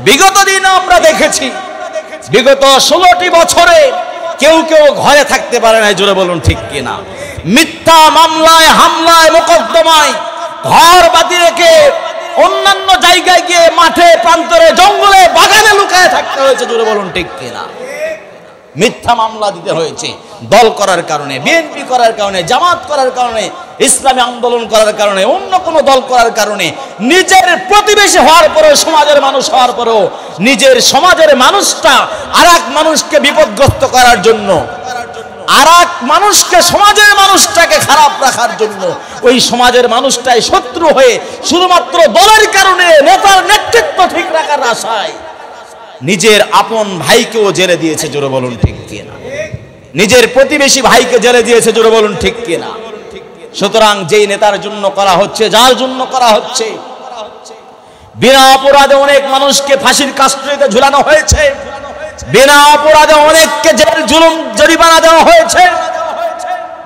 বিগত দিনে আমরা দেখেছি, বিগত 16টি বছরে কেউ কেউ ঘরে থাকতে পারে না। জোরে বলুন ঠিক কিনা? মিথ্যা মামলায়, হামলায়, মোকদ্দমায় ঘর বাঁধি রেখে অন্যান্য জায়গায় গিয়ে মাঠে, প্রান্তরে, জঙ্গলে, বাগানে লুকায় থাকতে হয়েছে। জোরে বলুন ঠিক কিনা? মিথ্যা মামলা দিতে হয়েছে দল করার কারণে, বিএনপি করার কারণে, জামাত করার কারণে, ইসলামী আন্দোলন করার কারণে, অন্য কোনো দল করার কারণে। নিজের প্রতিবেশী হওয়ার পরেও, সমাজের মানুষ হওয়ার পরেও, নিজের সমাজের মানুষটা আর এক মানুষকে বিপদগ্রস্ত করার জন্য, আর এক মানুষকে, সমাজের মানুষটাকে খারাপ রাখার জন্য, ওই সমাজের মানুষটাই শত্রু হয়ে শুধুমাত্র দলের কারণে, নেতার নেতৃত্ব ঠিক রাখার আশায় নিজের আপন ভাইকেও জেলে দিয়েছে, জোরে বলুন ঠিক কিনা? নিজের প্রতিবেশী ভাইকে জেলে দিয়েছে, জোরে বলুন ঠিক কিনা? সুতরাং যেই নেতার জন্য করা হচ্ছে, যার জন্য করা হচ্ছে, বিনা অপরাধে অনেক মানুষকে ফাঁসির কাস্টডিতে ঝুলানো হয়েছে, বিনা অপরাধে অনেককে জেল জুলুম জরিমানা দেওয়া হয়েছে,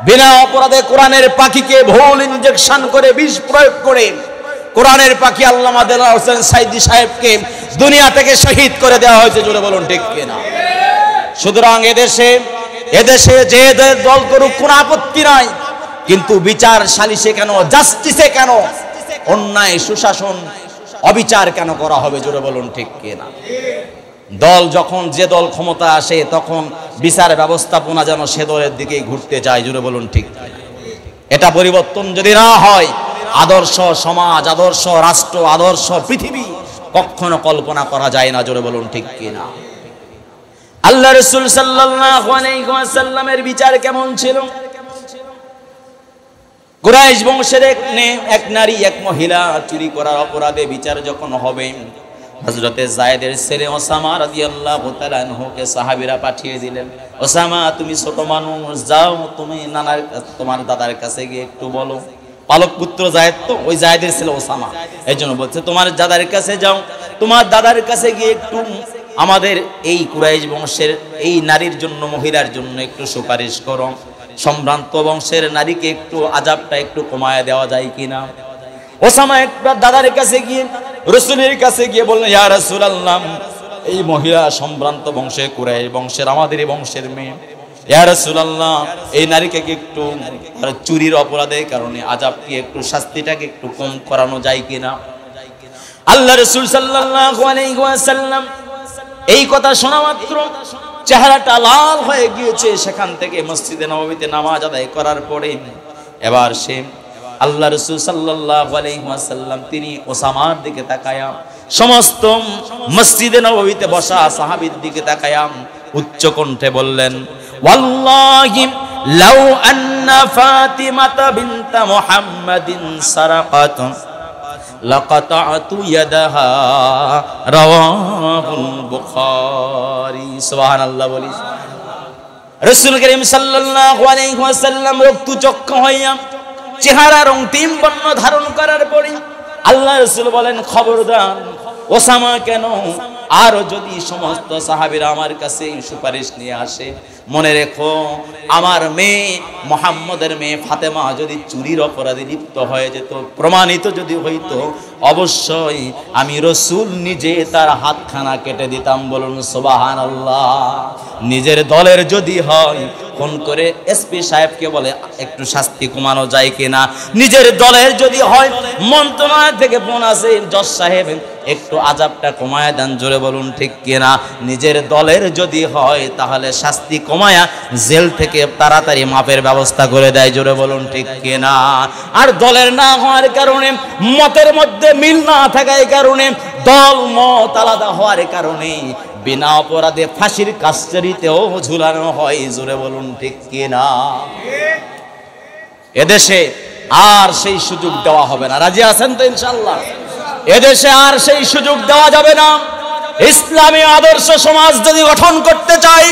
বিনা অপরাধে কোরআনের পাখিকে ভুল ইনজেকশন করে বিষ প্রয়োগ করে কোরআনের পাখি আল্লামা দেলোয়ার হোসেন সাইদি সাহেবকে দুনিয়া থেকে শহীদ করে দেওয়া হয়েছে, জোরে বলুন ঠিক কিনা? সুতরাং এদেশে যে দল করুক কোনো আপত্তি নাই, কিন্তু বিচার সালিশে কেন, জাস্টিসে কেন, অন্যায় সুশাসন অবিচার কেন করা হবে, জোরে বলুন ঠিক কিনা? দল যখন যে দল ক্ষমতা আসে তখন বিচার ব্যবস্থাপনা যেন সে দলের দিকেই ঘুরতে যায়, জোরে বলুন ঠিক কিনা? এটা পরিবর্তন যদি না হয়, আদর্শ সমাজ, আদর্শ রাষ্ট্র, আদর্শ পৃথিবী কখনো কল্পনা করা যায় না, জোরে বলুন ঠিক কিনা? আল্লাহ রাসূল সাল্লাল্লাহু আলাইহি ওয়াসাল্লামের বিচার কেমন ছিল? কুরাইশ বংশের এক নারী, এক মহিলা চুরি করার অপরাধে বিচার যখন হবে, হযরতে যায়েদের ছেলে ওসামা রাদিয়াল্লাহু তাআলা আনহুকে সাহাবীরা পাঠিয়ে দিলেন, ওসামা তুমি ছোট মানুষ, যাও তুমি তোমার দাদার কাছে গিয়ে একটু বলো। পালক পুত্র যায়েদ, তো ওই যায়েদের ছেলে ওসামা, এই জন্য বলছে তোমার দাদার কাছে যাও, তোমার দাদার কাছে গিয়ে একটু আমাদের এই কুরাইশ বংশের এই নারীর জন্য, মহিলার জন্য একটু সুপারিশ করো, সম্ভ্রান্ত বংশের নারীকে একটু আযাবটা একটু কমায় দেওয়া যায় কিনা। ওসামা একবার দাদার কাছে গিয়ে, রাসূলের কাছে গিয়ে বললেন, ইয়া রাসূলুল্লাহ, এই মহিলা সম্ভ্রান্ত বংশে, কুরাইশ বংশের, আমাদের এই বংশের মেয়ে, ইয়া রাসূলুল্লাহ, এই নারীকে একটু চুরির অপরাধের কারণে আযাবকে একটু, শাস্তিটাকে একটু কম করানো যায় কিনা। আল্লাহ রাসূল সাল্লাল্লাহু আলাইহি ওয়াসাল্লাম এই কথা শোনা মাত্র চেহারাটা লাল হয়ে গিয়েছে। সেখান থেকে মসজিদে নববীতে নামাজ আদায় করার পরে এবার সে আল্লাহ রাসূল সাল্লাল্লাহু আলাইহি ওয়াসাল্লাম তিনি ওসামার দিকে তাকায়া, সমস্ত মসজিদে নববীতে বসা সাহাবীর দিকে তাকায়া উচ্চ কণ্ঠে বললেন, ওয়াল্লাহি লাউ আন্না ফাতিমাতা বিনত মুহাম্মাদিন সারাকাত লাকাতাতু ইয়াদাহা, রাওয়াহুল বুখারী। সুবহানাল্লাহ বলি। রাসূল করিম সাল্লাল্লাহু আলাইহি ওয়াসাল্লাম রক্তচক্ষু হইয়া চেহারা রঙিন বর্ণ ধারণ করার পরে আল্লাহ রাসূল বলেন, খবরদার ওসামা কেন, আর যদি সমস্ত সাহাবীরা আমার কাছে সুপারিশ নিয়ে আসে, মনে রেখো আমার মেয়ে মুহাম্মদের মেয়ে ফাতেমা যদি চুরির অপরাধে লিপ্ত হয়ে যেত, প্রমাণিত যদি হইতো, অবশ্যই আমি রাসূল নিজে তার হাতখানা কেটে দিতাম। বলুন সুবহানাল্লাহ। নিজের দলের যদি হয়, ফোন করে এসপি সাহেবকে বলে একটু শাস্তি কমানো যায় কিনা। নিজের দলের যদি হয়, মন্ত্রণালয় থেকে ফোন আসে, জজ সাহেব একটু আযাবটা কমায় দেন, জোরে বলুন ঠিক কিনা। নিজের দলের যদি হয় তাহলে শাস্তি কমায়া জেল থেকে তাড়াতাড়ি মাপের ব্যবস্থা করে দেয়, জোরে বলুন ঠিক কিনা। আর দলের না হওয়ার কারণে, মতের মধ্যে মিল না থাকার কারণে, দল মত আলাদা হওয়ার কারণে বিনা অপরাধে ফাঁসির কাস্টডিতেও ঝুলানো হয়, জোরে বলুন ঠিক কিনা। এদেশে আর সেই সুযোগ দেওয়া হবে না, রাজি আছেন তো ইনশাআল্লাহ? এদেশে আর সেই সুযোগ দেওয়া যাবে না। ইসলামী আদর্শ সমাজ যদি গঠন করতে চাই,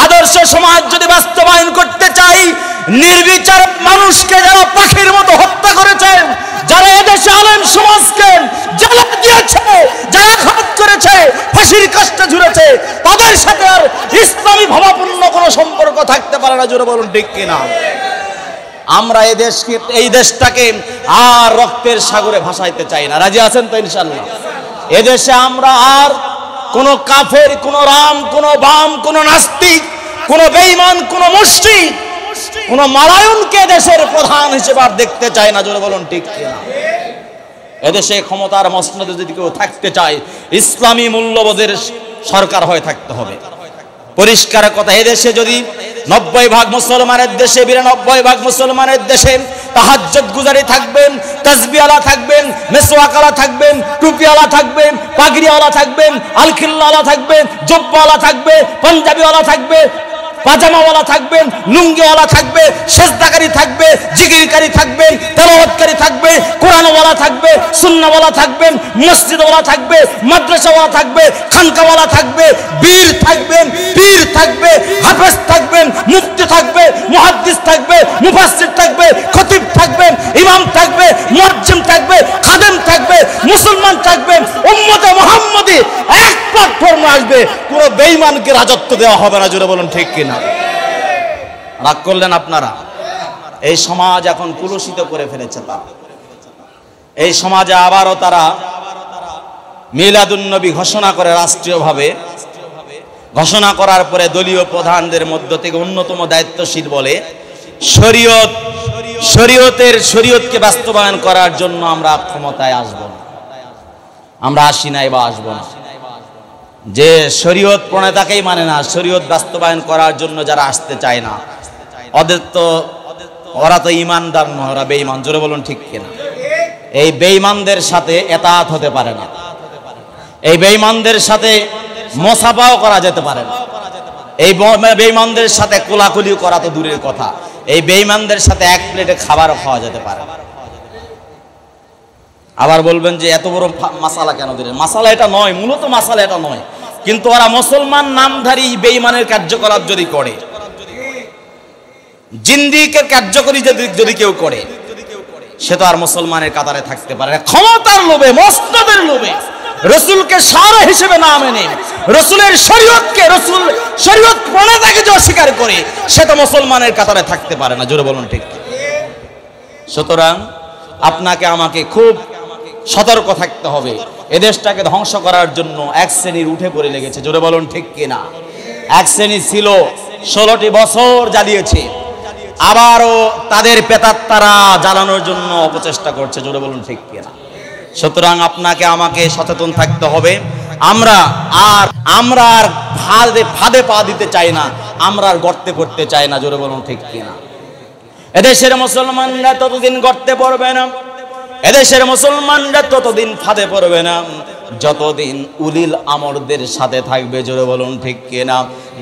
আদর্শ সমাজ যদি বাস্তবায়ন করতে চাই, নির্বিচার মানুষকে যারা পাখির মতো হত্যা করেছে, যারা এদেশে আলেম সমাজকে জ্বালা দিয়েছে, যারা ঘাত করেছে, ফাঁসির কাস্টে ঝুলেছে, তাদের সাথে আর ইসলামী ভাবাপন্ন কোনো সম্পর্ক থাকতে পারে না, জোরে বলুন ঠিক কিনা। আমরা এই দেশটাকে আর রক্তের সাগরে ভাসাইতে চাই না, রাজি আছেন তো ইনশাআল্লাহ? এদেশে আমরা আর কোন কাফের, কোন রাম, কোন বাম, কোন নাস্তিক, কোন বেঈমান, কোন মুশরিক, কোন মালায়নকে দেশের প্রধান হিসেবে আর দেখতে চাই না, জোরে বলুন ঠিক কিনা। এদেশে ক্ষমতার মসনদে যদি কেউ থাকতে চায়, ইসলামী মূল্যবোধের সরকার হয়ে থাকতে হবে। পরিষ্কার কথা, এদেশে যদি 90% মুসলমানের দেশে, 92% মুসলমানের দেশে তাহাজ্জুদ গুজারি থাকবেন, তাসবিহওয়ালা থাকবেন, মেসওয়াকওয়ালা থাকবেন, টুপিওয়ালা থাকবেন, পাগড়িওয়ালা থাকবেন, আলখিল্লাওয়ালা থাকবেন, জুব্বাওয়ালা থাকবে, পাঞ্জাবিওয়ালা থাকবে, পাজামাওয়ালা থাকবেন, লুঙ্গিওয়ালা থাকবে, সেজদাকারী থাকবে, জিকিরকারী থাকবেন, তেলাওয়াতকারী থাকবে, কোরআনওয়ালা থাকবে, সুন্নাহওয়ালা থাকবেন, মসজিদওয়ালা থাকবে, মাদ্রাসাওয়ালা থাকবে, খানকাওয়ালা থাকবে, বীর থাকবেন, পীর থাকবে, হাফেজ থাকবেন, মুফতি থাকবে, মুহাদ্দিস থাকবে, মুফাসসির থাকবে, খতিব থাকবেন, ইমাম থাকবে, মুয়াজ্জিম থাকবে, খাদেম থাকবে, মুসলমান থাকবেন, উম্মতে মুহাম্মাদি এক প্ল্যাটফর্মে আসবে। পুরো বেঈমানকে রাজত্ব দেওয়া হবে না। জোরে বলুন ঠিক কিনা? রাগ করলেন আপনারা? এই সমাজ এখন কুলুষিত করে ফেলেছে। তারা এই সমাজে আবারও তারা মিলাদুন নবী ঘোষণা করে, রাষ্ট্রীয়ভাবে ঘোষণা করার পরে দলীয় প্রধানদের মধ্য থেকে অন্যতম দায়িত্বশীল বলে শরীয়তকে বাস্তবায়ন করার জন্য আমরা ক্ষমতায় আসব না, আমরা আসি নাই বা আসব না। যে শরীয়ত প্রণেতাকেই মানে না, শরীয়ত বাস্তবায়ন করার জন্য যারা আসতে চায় না, ওরা তো ইমানদার নয়, ওরা বেঈমান। জোরে বলুন ঠিক কিনা? এই বেঈমানদের সাথে এতাআত হতে পারে না, এই বেঈমানদের সাথে মোসাফাও করা যেতে পারে না, এই বেঈমানদের সাথে কোলাকুলি করা তো দূরের কথা, এই বেঈমানদের সাথে এক প্লেটে খাবারও খাওয়া যেতে পারে না। আবার বলবেন যে এত বড় মাসালা কেন দিলেন? মাসালা এটা নয়, মূলত মাসালা এটা নয়, কিন্তু ওরা মুসলমান নামধারী বেঈমানের কার্যকলাপ যদি করে, জিন্দিকের কার্যকরী যদি কেউ করে, সে তো আর মুসলমানের কাতারে থাকতে পারে না। ক্ষমতার লোভে, মসনদের লোভে রাসূলকে সারা হিসেবে না মেনে, রাসূলের শরীয়ত প্রণেতাকে যে অস্বীকার করে, সে তো মুসলমানের কাতারে থাকতে পারে না। জোরে বলুন ঠিক। সুতরাং আপনাকে আমাকে খুব সতর্ক থাকতে হবে। এদেশটাকে ধ্বংস করার জন্য এক শ্রেণীর উঠে পড়ে লেগেছে। জোরে বলুন ঠিক কিনা? এক শ্রেণী ছিল 16টি বছর জ্বালিয়েছে, আবারও তাদের প্রেতাত্মারা জ্বালানোর জন্য অপচেষ্টা করছে। জোরে বলুন ঠিক কিনা? সুতরাং আপনাকে আমাকে সচেতন থাকতে হবে। আমরা আর ফাঁদে পা দিতে চাই না, আমরা আর গর্তে পড়তে চাই না। জোরে বলুন ঠিক কিনা? এদেশের মুসলমানরা ততদিন গর্তে পড়বে না, এদেশের মুসলমানরা ততদিন ফাঁদে পড়বে না, যতদিন উলিল আমরদের সাথে থাকবে। জোরে বলুন ঠিক কিনা?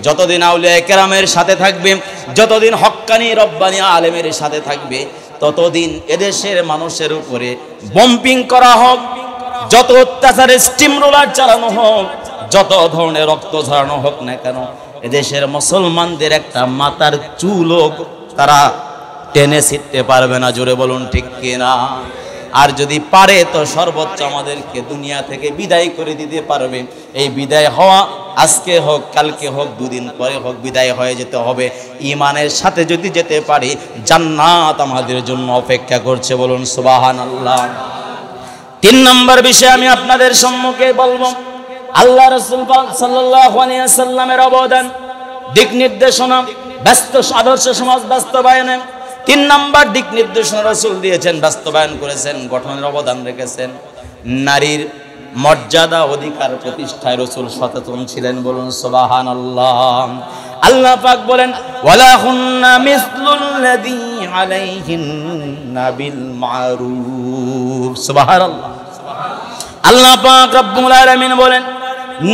যতদিন আউলিয়া কেরামের সাথে থাকবে, যতদিন হক্কানি রব্বানি আলেমের সাথে থাকবে, ততদিন এদেশের মানুষের উপরে বম্পিং করা হোক, যত অত্যাচারের স্টিম রোলার চালানো হোক, যত ধরনের রক্ত ঝরানো হোক না কেন, এদেশের মুসলমানদের একটা মাথার চুলও তারা টেনে ছিটতে পারবে না। জোরে বলুন ঠিক কিনা? আর যদি পারে তো সর্বোচ্চ আমাদেরকে দুনিয়া থেকে বিদায় করে দিতে পারবে। এই বিদায় হওয়া আজকে হোক, কালকে হোক, দুদিন পরে হোক, বিদায় হয়ে যেতে হবে। ঈমানের সাথে যদি যেতে পারি, জান্নাত আমাদের জন্য অপেক্ষা করছে। বলুন সুবহানাল্লাহ। 3 নম্বর বিষয় আমি আপনাদের সম্মুখে বলবো, আল্লাহ রাসূল সাল্লাল্লাহু আলাইহি ওয়াসাল্লামের অবদান, দিক নির্দেশনা, ব্যস্ত আদর্শ সমাজ বাস্তবায়নে 3 নম্বর দিক নির্দেশনা রাসূল দিয়েছেন, বাস্তবায়ন করেছেন, গঠনের অবদান রেখেছেন। নারীর মর্যাদা, অধিকার প্রতিষ্ঠায় রাসূল সচেতন ছিলেন। বলুন সুবহানাল্লাহ। আল্লাহ পাক বলেন, ওয়ালা হুন্না মিসলুল্লাযী আলাইহিন্না বিল মারুফ। সুবহানাল্লাহ। আল্লাহ পাক রব্বুল আলামিন বলেন,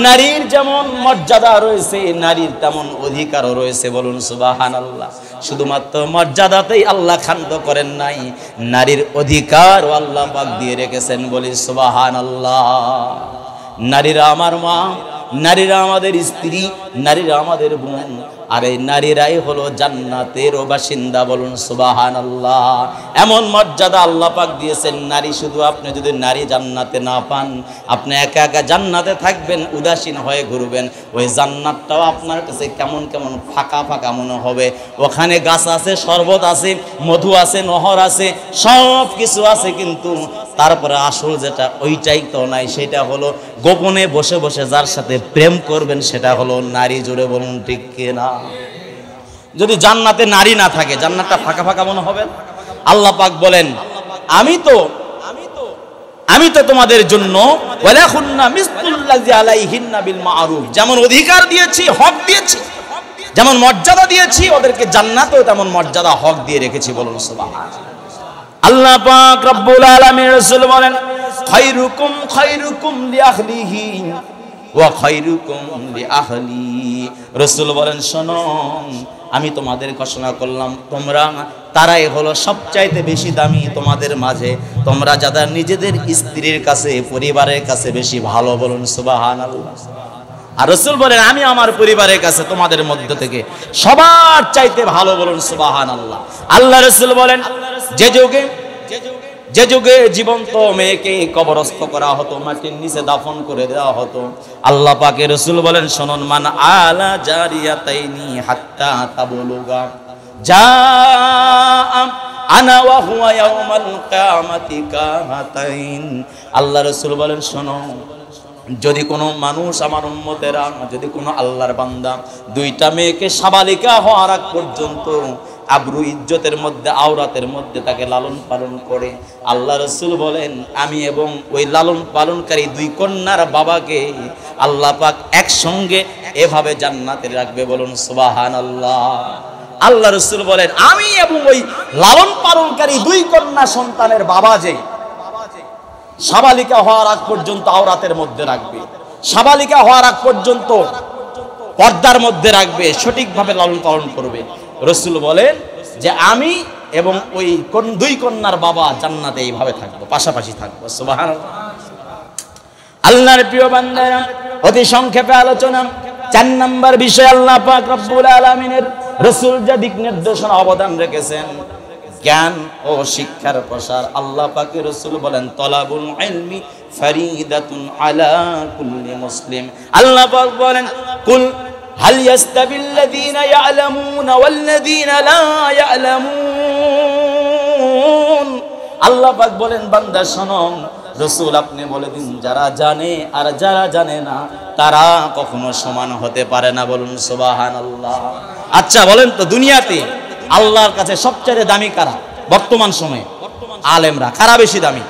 নারীর যেমন মর্যাদা রয়েছে, নারীর তেমন অধিকারও রয়েছে। বলুন সুবহানাল্লাহ। শুধুমাত্র মর্যাদাতেই আল্লাহ ক্ষান্ত করেন নাই, নারীর অধিকারও আল্লাহ পাক দিয়ে রেখেছেন। বলি সুবহানাল্লাহ। নারীরা আমার মা, নারীরা আমাদের স্ত্রী, নারীরা আমাদের বোন, আর এই নারীরাই হলো জান্নাতের বাসিন্দা। বলুন সুবহানাল্লাহ। এমন মর্যাদা আল্লাহ পাক দিয়েছেন। নারী শুধু, আপনি যদি নারী জান্নাতে না পান, আপনি একা একা জান্নাতে থাকবেন, উদাসীন হয়ে ঘুরবেন, ওই জান্নাতটাও আপনার কাছে কেমন কেমন ফাঁকা ফাঁকা মনে হবে। ওখানে গাছ আছে, শরবত আছে, মধু আছে, নহর আছে, সব কিছু আছে, কিন্তু তারপরে আসল যেটা ওইটাই তো নাই। সেটা হলো গোপনে বসে বসে যার সাথে প্রেম করবেন, সেটা হলো নারী। জোরে বলুন ঠিক কিনা? যদি জান্নাতে নারী না থাকে, জান্নাতটা ফাঁকা ফাঁকা মনে হবে। আল্লাহ পাক বলেন, আমি তো তোমাদের জন্য ওয়ালা খুন্না মিসলুল্লাযী আলাইহিন্না বিল মারুফ, যেমন অধিকার দিয়েছি, হক দিয়েছি, যেমন মর্যাদা দিয়েছি, ওদেরকে জান্নাতেও তেমন মর্যাদা, হক দিয়ে রেখেছি। বলুন সুবহানাল্লাহ। আল্লাহ পাক রব্বুল আলামিন রাসূল বলেন, খায়রুকুম খায়রুকুম লিআহলিহি ওয়া খায়রুকুম লিআহলি। রাসূল বলেন শোনো, আমি তোমাদের ঘোষণা করলাম তোমরা তারাই হলো সবচাইতে বেশি দামি তোমাদের মাঝে, তোমরা যারা নিজেদের স্ত্রীর কাছে পরিবারের কাছে বেশি ভালো। বলুন সুবহানাল্লাহ। আর রাসূল বলেন আমি আমার পরিবারের কাছে তোমাদের মধ্যে থেকে সবার চাইতে ভালো। বলুন সুবহানাল্লাহ। আল্লাহ রাসূল বলেন যে যুগে জীবন্ত মেয়েকে কবরস্থ করা হতো, মাটির নিচে দাফন করে দেওয়া হতো, আল্লাহ পাকের রাসূল বলেন শুনুন, মান আলা জারিয়াতাইনি হাত্তা তাবলুগা যা আনা ওয়া হুয়া ইয়াউমাল কিয়ামাতি কাহাতাইন। আল্লাহ রাসূল বলেন শোনো, যদি কোনো মানুষ আমার উম্মতেরা, যদি কোনো আল্লাহর বান্দা দুইটা মেয়েকে সাবালিকা হওয়ার আগ পর্যন্ত আবরু ইজ্জতের মধ্যে, আওরাতের মধ্যে তাকে লালন পালন করে, আল্লাহ রাসূল বলেন আমি এবং ওই লালন পালনকারী দুই কন্যার বাবাকে আল্লাহ পাক একসঙ্গে এভাবে জান্নাতে রাখবে। বলুন সুবহানাল্লাহ। আল্লাহ রাসূল বলেন আমি এবং ওই লালন পালনকারী দুই কন্যা সন্তানের বাবা যে সাবালিকা হওয়ার আগ পর্যন্ত আওরাতের মধ্যে রাখবে, সাবালিকা হওয়ার আগ পর্যন্ত পর্দার মধ্যে রাখবে, সঠিকভাবে লালন পালন করবে, রাসূল বলেন যে আমি এবং ওই দুই কন্যার বাবা জান্নাতে এইভাবে থাকবো, পাশাপাশি থাকবো। সুবহানাল্লাহ। আল্লাহর প্রিয় বান্দারা, অতি সংক্ষেপে আলোচনা 4 নম্বর বিষয় আল্লাহ পাক রব্বুল আলামিনের রাসূল যা দিক নির্দেশনা অবদান রেখেছেন, জ্ঞান ও শিক্ষার প্রসার। আল্লাহ পাকের রাসূল বলেন তলাবুল ইলমি ফরিদাতুন আলা কুল্লি মুসলিম। আল্লাহ পাক বলেন কুল হাল ইয়াস্তাবিল্লাযীনা ইয়ালামুনা ওয়াল্লাযীনা লা ইয়ালামুন। আল্লাহ পাক বলেন বান্দা শোনো, রাসূল আপনি বলে দিন যারা জানে আর যারা জানে না তারা কখনো সমান হতে পারে না। বলুন সুবহানাল্লাহ। আচ্ছা বলেন তো দুনিয়াতে আল্লাহর কাছে সবচেয়ে দামি কারা বর্তমান সময়ে? আলেমরা। কারা বেশি দামি?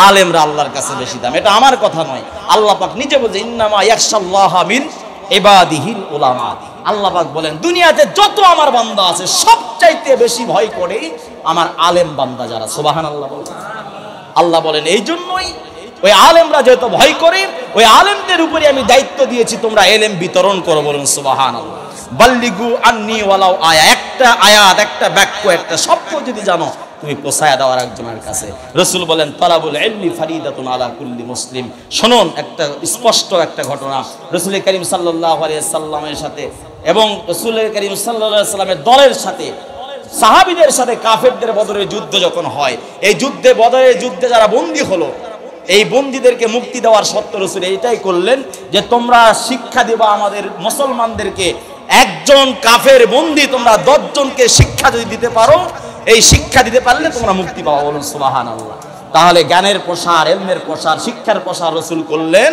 আলেমরা আল্লাহর কাছে বেশি দামি। এটা আমার কথা নয়, আল্লাহ পাক নিজে বলেন ইন্নামা ইয়াখশাল্লাহা মিন ইবাদিহিল উলামা। আল্লাহ পাক বলেন দুনিয়াতে যত আমার বান্দা আছে সবচাইতে বেশি ভয় করে আমার আলেম বান্দা যারা। সুবহানাল্লাহ। আল্লাহ বলেন এই জন্যই ওই আলেমরা যেহেতু ভয় করে, ওই আলেমদের উপরে আমি দায়িত্ব দিয়েছি তোমরা ইলম বিতরণ করো। বলুন সুবহানাল্লাহ। বাল্লিগু আন্নি ওয়ালাউ আয়া, একটা আয়াত, একটা বাক্য, একটা শব্দ যদি জানো তুমি পৌঁছায়া দাও আরেকজনের কাছে। রাসূল বলেন তালাবুল ইলমি ফরিদাতুন আলা কুল্লি মুসলিম। শুনুন একটা স্পষ্ট একটা ঘটনা রাসূল করিম সাল্লাল্লাহু আলাইহি সাল্লামের সাথে এবং রাসূল করিম সাল্লাল্লাহু আলাইহি সাল্লামের দলের সাথে, সাহাবীদের সাথে কাফেরদের বদরের যুদ্ধ যখন হয়, এই যুদ্ধে বদরের যুদ্ধে যারা বন্দী হলো, এই বন্দীদেরকে মুক্তি দেওয়ার সত্ত্বে রাসূল এইটাই করলেন যে তোমরা শিক্ষা দিবা আমাদের মুসলমানদেরকে, একজন কাফের বন্দী তোমরা 10 জনকে শিক্ষা যদি দিতে পারো, এই শিক্ষা দিতে পারলে তোমরা মুক্তি পাওয়া। বলুন সুবহানাল্লাহ। তাহলে জ্ঞানের প্রসার, ইলমের প্রসার, শিক্ষার প্রসার রাসূল করলেন,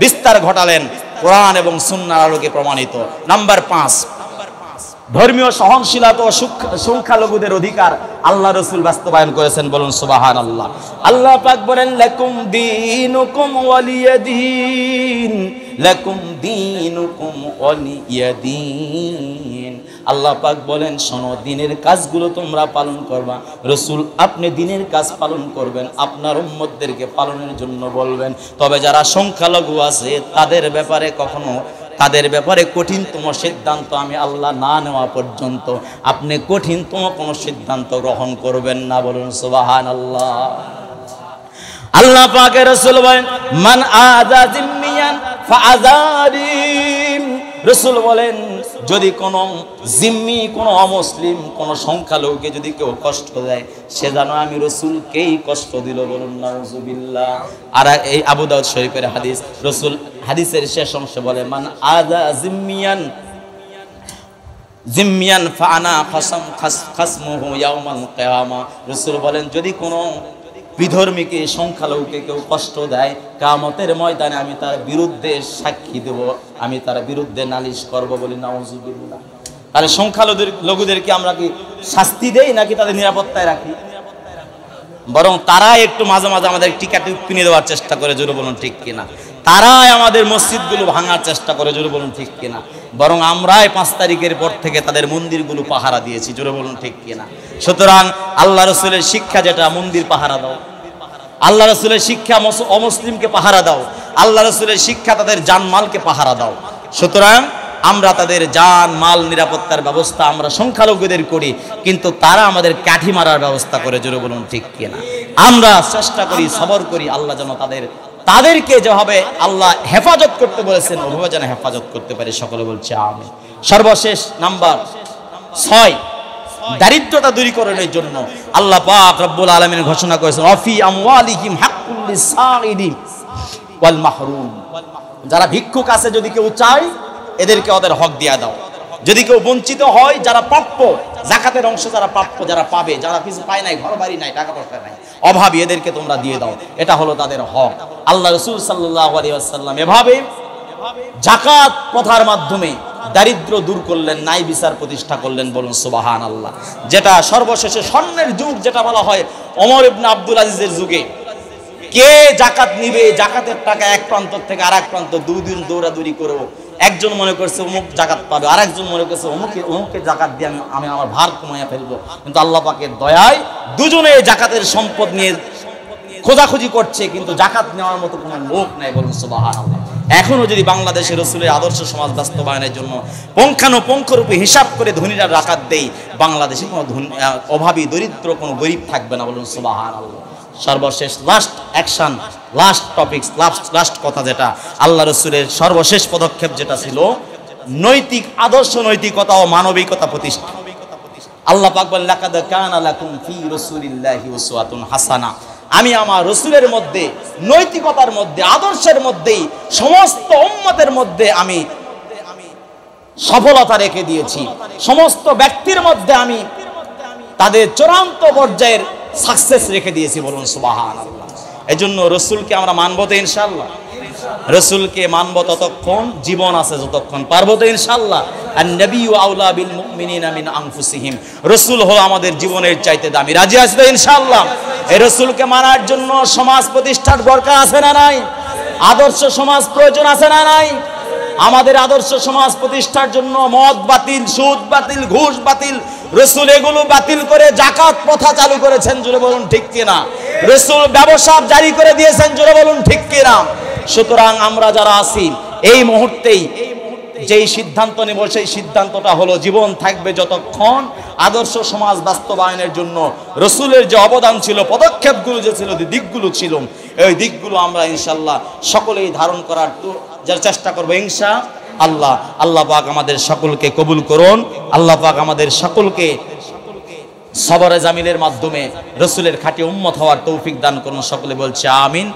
বিস্তার ঘটালেন কোরআন এবং সুন্নাহর আলোকে প্রমাণিত। নাম্বার 5, ধর্মীয় সহনশীলতা ও সংখ্যালঘুদের অধিকার আল্লাহ রাসূল বাস্তবায়ন করেছেন। বলুন সুবহানাল্লাহ। আল্লাহ পাক বলেন লাকুম দীনুকুম ওয়ালিয়াদিন, লাকুম দীনুকুম ওয়ালিয়াদিন। আল্লাহ পাক বলেন শোনো, দিনের কাজগুলো তোমরা পালন করবা। রাসূল আপনি দিনের কাজ পালন করবেন, আপনার উম্মতদেরকে পালনের জন্য বলবেন। তবে যারা সংখ্যালঘু আছে তাদের ব্যাপারে কঠিনতম সিদ্ধান্ত আমি আল্লাহ না নেওয়া পর্যন্ত আপনি কঠিনতম কোনো সিদ্ধান্ত গ্রহণ করবেন না। বলুন সুবহানাল্লাহ। আল্লাহ পাকের রাসূল বলেন মান আযা জিম্মিয়ান ফাআযারিম। রাসূল বলেন যদি কোনো জিম্মি, কোনো অমুসলিম, কোনো সংখ্যালঘুকে যদি কেউ কষ্ট দেয়, সে যেন আমি রাসূলকেই কষ্ট দিল। বলুন নাউযুবিল্লাহ। আর এই আবু দাউদ শরীফের হাদিস, রাসূল হাদিসের শেষ অংশে বলে মান আযা জিম্মিয়ান ফাআনা খাসমুহু ইয়াউমাল কিয়ামা। রাসূল বলেন যদি কোনো বিধর্মীকে, সংখ্যালঘুকে কেউ কষ্ট দেয়, কিয়ামতের ময়দানে আমি তার বিরুদ্ধে সাক্ষী দেব, আমি তার বিরুদ্ধে নালিশ করব। বলি নাউযুবিল্লাহ। তাহলে সংখ্যালঘুদেরকে আমরা কি শাস্তি দেই নাকি তাদের নিরাপত্তায় রাখি? বরং তারাই একটু মাঝে মাঝে আমাদের টিকা টিপ্পনি দেওয়ার চেষ্টা করে। জোরে বলুন ঠিক কিনা? তারাই আমাদের মসজিদগুলো ভাঙার চেষ্টা করে। জোরে বলুন ঠিক কিনা? বরং আমরাই 5 তারিখের পর থেকে তাদের মন্দিরগুলো পাহারা দিয়েছি। জোরে বলুন ঠিক কিনা? সুতরাং আল্লাহ রাসূলের শিক্ষা যেটা, মন্দির পাহারা দাও। আল্লাহ রাসূলের শিক্ষা অমুসলিমকে পাহারা দাও, আল্লাহ রাসূলের শিক্ষা তাদের জানমালকে পাহারা দাও। সুতরাং আমরা তাদের জান মাল নিরাপত্তার ব্যবস্থা আমরা সংখ্যালঘুদের করি, কিন্তু তারা আমাদের কাঠি মারার ব্যবস্থা করে, জোরে বলুন ঠিক কিনা? আমরা চেষ্টা করি, সবর করি, আল্লাহ যেন তাদেরকে যেভাবে আল্লাহ হেফাজত করতে বলেছেন ওভাবে যেন হেফাজত করতে পারে। সকলে বলছে আমিন। সর্বশেষ নাম্বার 6, দারিদ্রতা দূরীকরণের জন্য আল্লাহ পাক রব্বুল আলামিন ঘোষণা করেছেন অফি আমওয়ালিহিম হাক্কুল লিসাইলি ওয়াল মাহরুম। যারা ভিক্ষুক আছে, যদি কেউ চায় এদেরকে ওদের হক দিয়া দাও। যদি কেউ বঞ্চিত হয়, যারা প্রাপ্য যাকাতের অংশ যারা প্রাপ্য, যারা পাবে, যারা কিছু পায় নাই, ঘর বাড়ি নাই, টাকা পয়সা নাই, অভাবী, এদেরকে তোমরা দিয়ে দাও। এটা হলো তাদের হক। আল্লাহ রাসূল সাল্লাল্লাহু আলাইহি ওয়াসাল্লাম এভাবে যাকাত প্রথার মাধ্যমে দারিদ্র দূর করলেন, ন্যায় বিচার প্রতিষ্ঠা করলেন। বলুন সুবহানাল্লাহ। যেটা সর্বশেষে স্বর্ণের যুগ যেটা বলা হয় ওমর ইবনে আব্দুল আজিজের যুগে, কে যাকাত নিবে, যাকাতের টাকা এক প্রান্ত থেকে আরেক প্রান্ত দুদিন দৌড়াদৌড়ি করব। একজন মনে করছে অমুক যাকাত পাবে, আরেকজন মনে করছে অমুকে যাকাত দিয়ে আমি আমার ভার কমাইয়া ফেলবো। কিন্তু আল্লাহ পাকের দয়ায় দুজনে যাকাতের সম্পদ নিয়ে খোঁজাখুঁজি করছে, কিন্তু যাকাত নেওয়ার মতো কোনো লোক নাই। বলুন সুবহানাল্লাহ। এখনো যদি বাংলাদেশের রাসূলের আদর্শ সমাজ বাস্তবায়নের জন্য পুঙ্খানুপুঙ্খরূপে হিসাব করে ধনীরা যাকাত দেয়, বাংলাদেশে কোনো অভাবী দরিদ্র কোনো গরিব থাকবে না। বলুন সুবহানাল্লাহ। সর্বশেষ last action, last topics, last কথা যেটা আল্লাহ রাসূলের সর্বশেষ পদক্ষেপ যেটা ছিল নৈতিক আদর্শ, নৈতিকতা ও মানবিকতা প্রতিষ্ঠা। আল্লাহ পাক বলেন লাকাদ কানা লাকুম ফি রাসূলিল্লাহি উসওয়াতুন হাসানা। আমি আমার রাসূলের মধ্যে, নৈতিকতার মধ্যে, আদর্শের মধ্যেই সমস্ত উম্মতের মধ্যে আমি সফলতা রেখে দিয়েছি। সমস্ত ব্যক্তির মধ্যে আমি তাদের চূড়ান্ত পর্যায়ের সাকসেস রেখে দিয়েছি। বলুন সুবহানাল্লাহ। এজন্য রাসূলকে আমরা মানব তো ইনশাআল্লাহ। রাসূলকে মানব ততক্ষণ, জীবন আছে যতক্ষণ। পারবো তো ইনশাআল্লাহ। আর নবিয়্যু আউলা বিল মুমিনিনা মিন আনফুসিহিম। রাসূল হলো আমাদের জীবনের চাইতে দামি। রাজি আছি তো ইনশাআল্লাহ? এই রাসূলকে মানার জন্য সমাজ প্রতিষ্ঠার দরকার আছে না নাই? আদর্শ সমাজ প্রয়োজন আছে না নাই? আমাদের আদর্শ সমাজ প্রতিষ্ঠার জন্য মদ বাতিল, সুদ বাতিল, ঘুষ বাতিল, রাসূল এগুলো বাতিল করে যাকাত প্রথা চালু করেছেন। জোরে বলুন ঠিক কিনা? রাসূল ব্যবসা জারি করে দিয়েছেন। জোরে বলুন ঠিক কিনা? সুতরাং আমরা যারা আছি এই মুহূর্তেই যেই সিদ্ধান্ত নেব, সেই সিদ্ধান্তটা হলো জীবন থাকবে যতক্ষণ আদর্শ সমাজ বাস্তবায়নের জন্য রাসূলের যে অবদান ছিল, পদক্ষেপগুলো যে ছিল, দিকগুলো ছিল, এই দিকগুলো আমরা ইনশাআল্লাহ সকলেই ধারণ করার যার চেষ্টা করবো ইনশাআল্লাহ। আল্লাহ পাক আমাদের সকলকে কবুল করুন। আল্লাহ পাক আমাদের সকলকে সবরে জামিলের মাধ্যমে রাসূলের খাঁটি উম্মত হওয়ার তৌফিক দান করুন। সকলে বলছে আমিন।